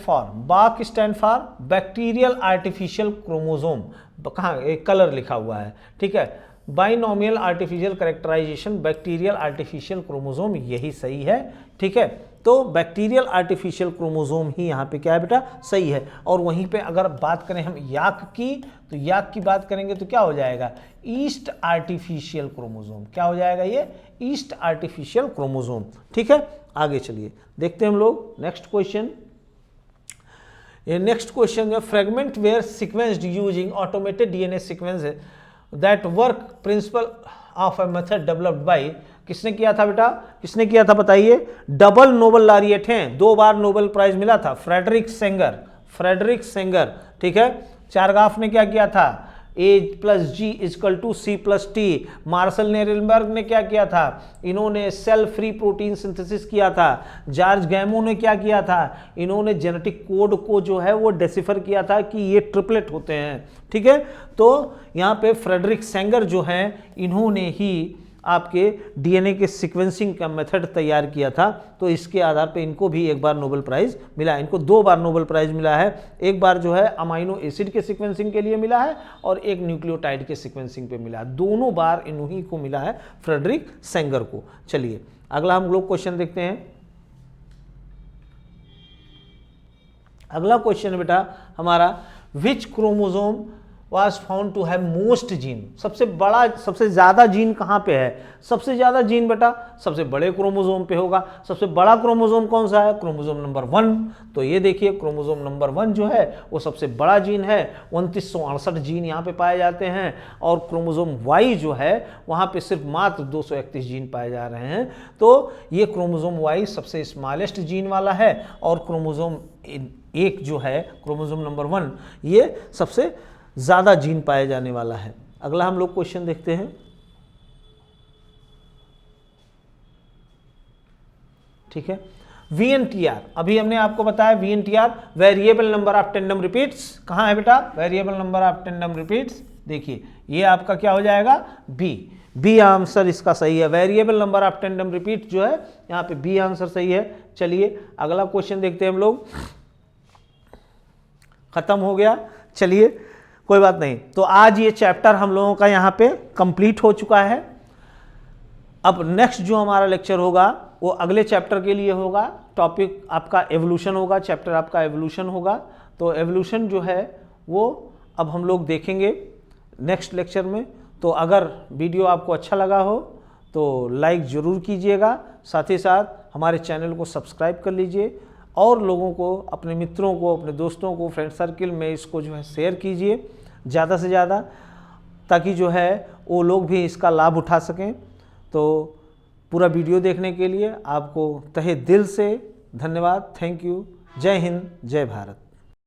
for bacterial artificial chromosome, कहाँ एक कलर लिखा हुआ है, ठीक है, binomial artificial characterization bacterial artificial chromosome, यही सही है, ठीक है, तो बैक्टीरियल आर्टिफिशियल क्रोमोसोम ही यहाँ पे क्या है बेटा, सही है। और वहीं पे अगर बात करें हम याक की, तो याक की बात करेंगे तो क्या हो जाएगा, ईस्ट आर्टिफिशियल क्रोमोसोम, क्या हो जाएगा ये, ईस्ट आर्टिफिशियल क्रोमोसोम, ठीक है। आगे चलिए देखते हैं हम लोग नेक्स्ट क्वेश्चन, ये नेक्स्ट क्वेश्चन है, fragment were sequenced using automated DNA sequence that work principle of a method developed by, किसने किया था बेटा, किसने किया था बताइए, डबल नोबल लॉरिएट हैं, 2 बार नोबेल प्राइज मिला था, फ्रेडरिक सेंगर, ठीक है। चारगाफ ने क्या किया था, A+G=C+T, मार्शल नेरेलबर्ग ने क्या किया था, इन्होंने सेल फ्री प्रोटीन सिंथेसिस किया था, जॉर्ज गैमो ने क्या किया था, इन्होंने जेनेटिक कोड को जो है वो डेसिफर किया था कि ये ट्रिपलेट होते हैं, ठीक है। तो यहाँ पे फ्रेडरिक सेंगर जो हैं, इन्होंने ही आपके डीएनए के सीक्वेंसिंग का मेथड तैयार किया था, तो इसके आधार पे इनको भी एक बार नोबेल प्राइज मिला है, इनको 2 बार नोबेल प्राइज मिला है, एक बार जो है अमाइनो एसिड के सीक्वेंसिंग के लिए मिला है और एक न्यूक्लियोटाइड के सीक्वेंसिंग पे मिला है, दोनों बार इन्हीं को मिला है, फ्रेडरिक सेंगर को। चलिए अगला हम लोग क्वेश्चन देखते हैं, अगला क्वेश्चन बेटा हमारा, which chromosome was found to have most gene. सबसे बड़ा, सबसे ज़्यादा जीन कहाँ पे है? सबसे ज़्यादा जीन बेटा सबसे बड़े क्रोमोसोम पे होगा। सबसे बड़ा क्रोमोसोम कौन सा है? Chromosome number 1। तो ये देखिए क्रोमोसोम नंबर 1 जो है वो सबसे बड़ा जीन है। 2968 जीन यहाँ पे पाए जाते हैं और क्रोमोसोम Y जो है वहाँ पे सिर्फ मात्र 231 जीन पाए जा रहे हैं। तो ये क्रोमोसोम Y सबसे स्मॉलेस्ट जीन वाला है और क्रोमोसोम 1 जो है क्रोमोसोम नंबर 1 ये सबसे ज़्यादा जीन पाए जाने वाला है। अगला हम लोग क्वेश्चन देखते हैं। ठीक है, VNTR, अभी हमने आपको बताया VNTR variable number of tandem repeats कहाँ है बेटा? Variable number of tandem repeats. देखिए ये आपका क्या हो जाएगा? बी आंसर इसका सही है। Variable number of tandem repeat जो है यहाँ पे बी आंसर सही है। चलिए अगला क्वेश्चन देखते हैं हम लोग। खत्म हो गया, चलिए कोई बात नहीं। तो आज ये चैप्टर हम लोगों का यहाँ पे कंप्लीट हो चुका है। अब नेक्स्ट जो हमारा लेक्चर होगा वो अगले चैप्टर के लिए होगा। टॉपिक आपका एवोल्यूशन होगा, चैप्टर आपका एवोल्यूशन होगा। तो एवोल्यूशन जो है वो अब हम लोग देखेंगे नेक्स्ट लेक्चर में। तो अगर वीडियो आपको अच्छा लगा हो तो लाइक ज़रूर कीजिएगा, साथ ही साथ हमारे चैनल को सब्सक्राइब कर लीजिए और लोगों को, अपने मित्रों को, अपने दोस्तों को, फ्रेंड सर्किल में इसको जो है शेयर कीजिए ज़्यादा से ज़्यादा, ताकि जो है वो लोग भी इसका लाभ उठा सकें। तो पूरा वीडियो देखने के लिए आपको तहे दिल से धन्यवाद। Thank you. जय हिंद, जय भारत।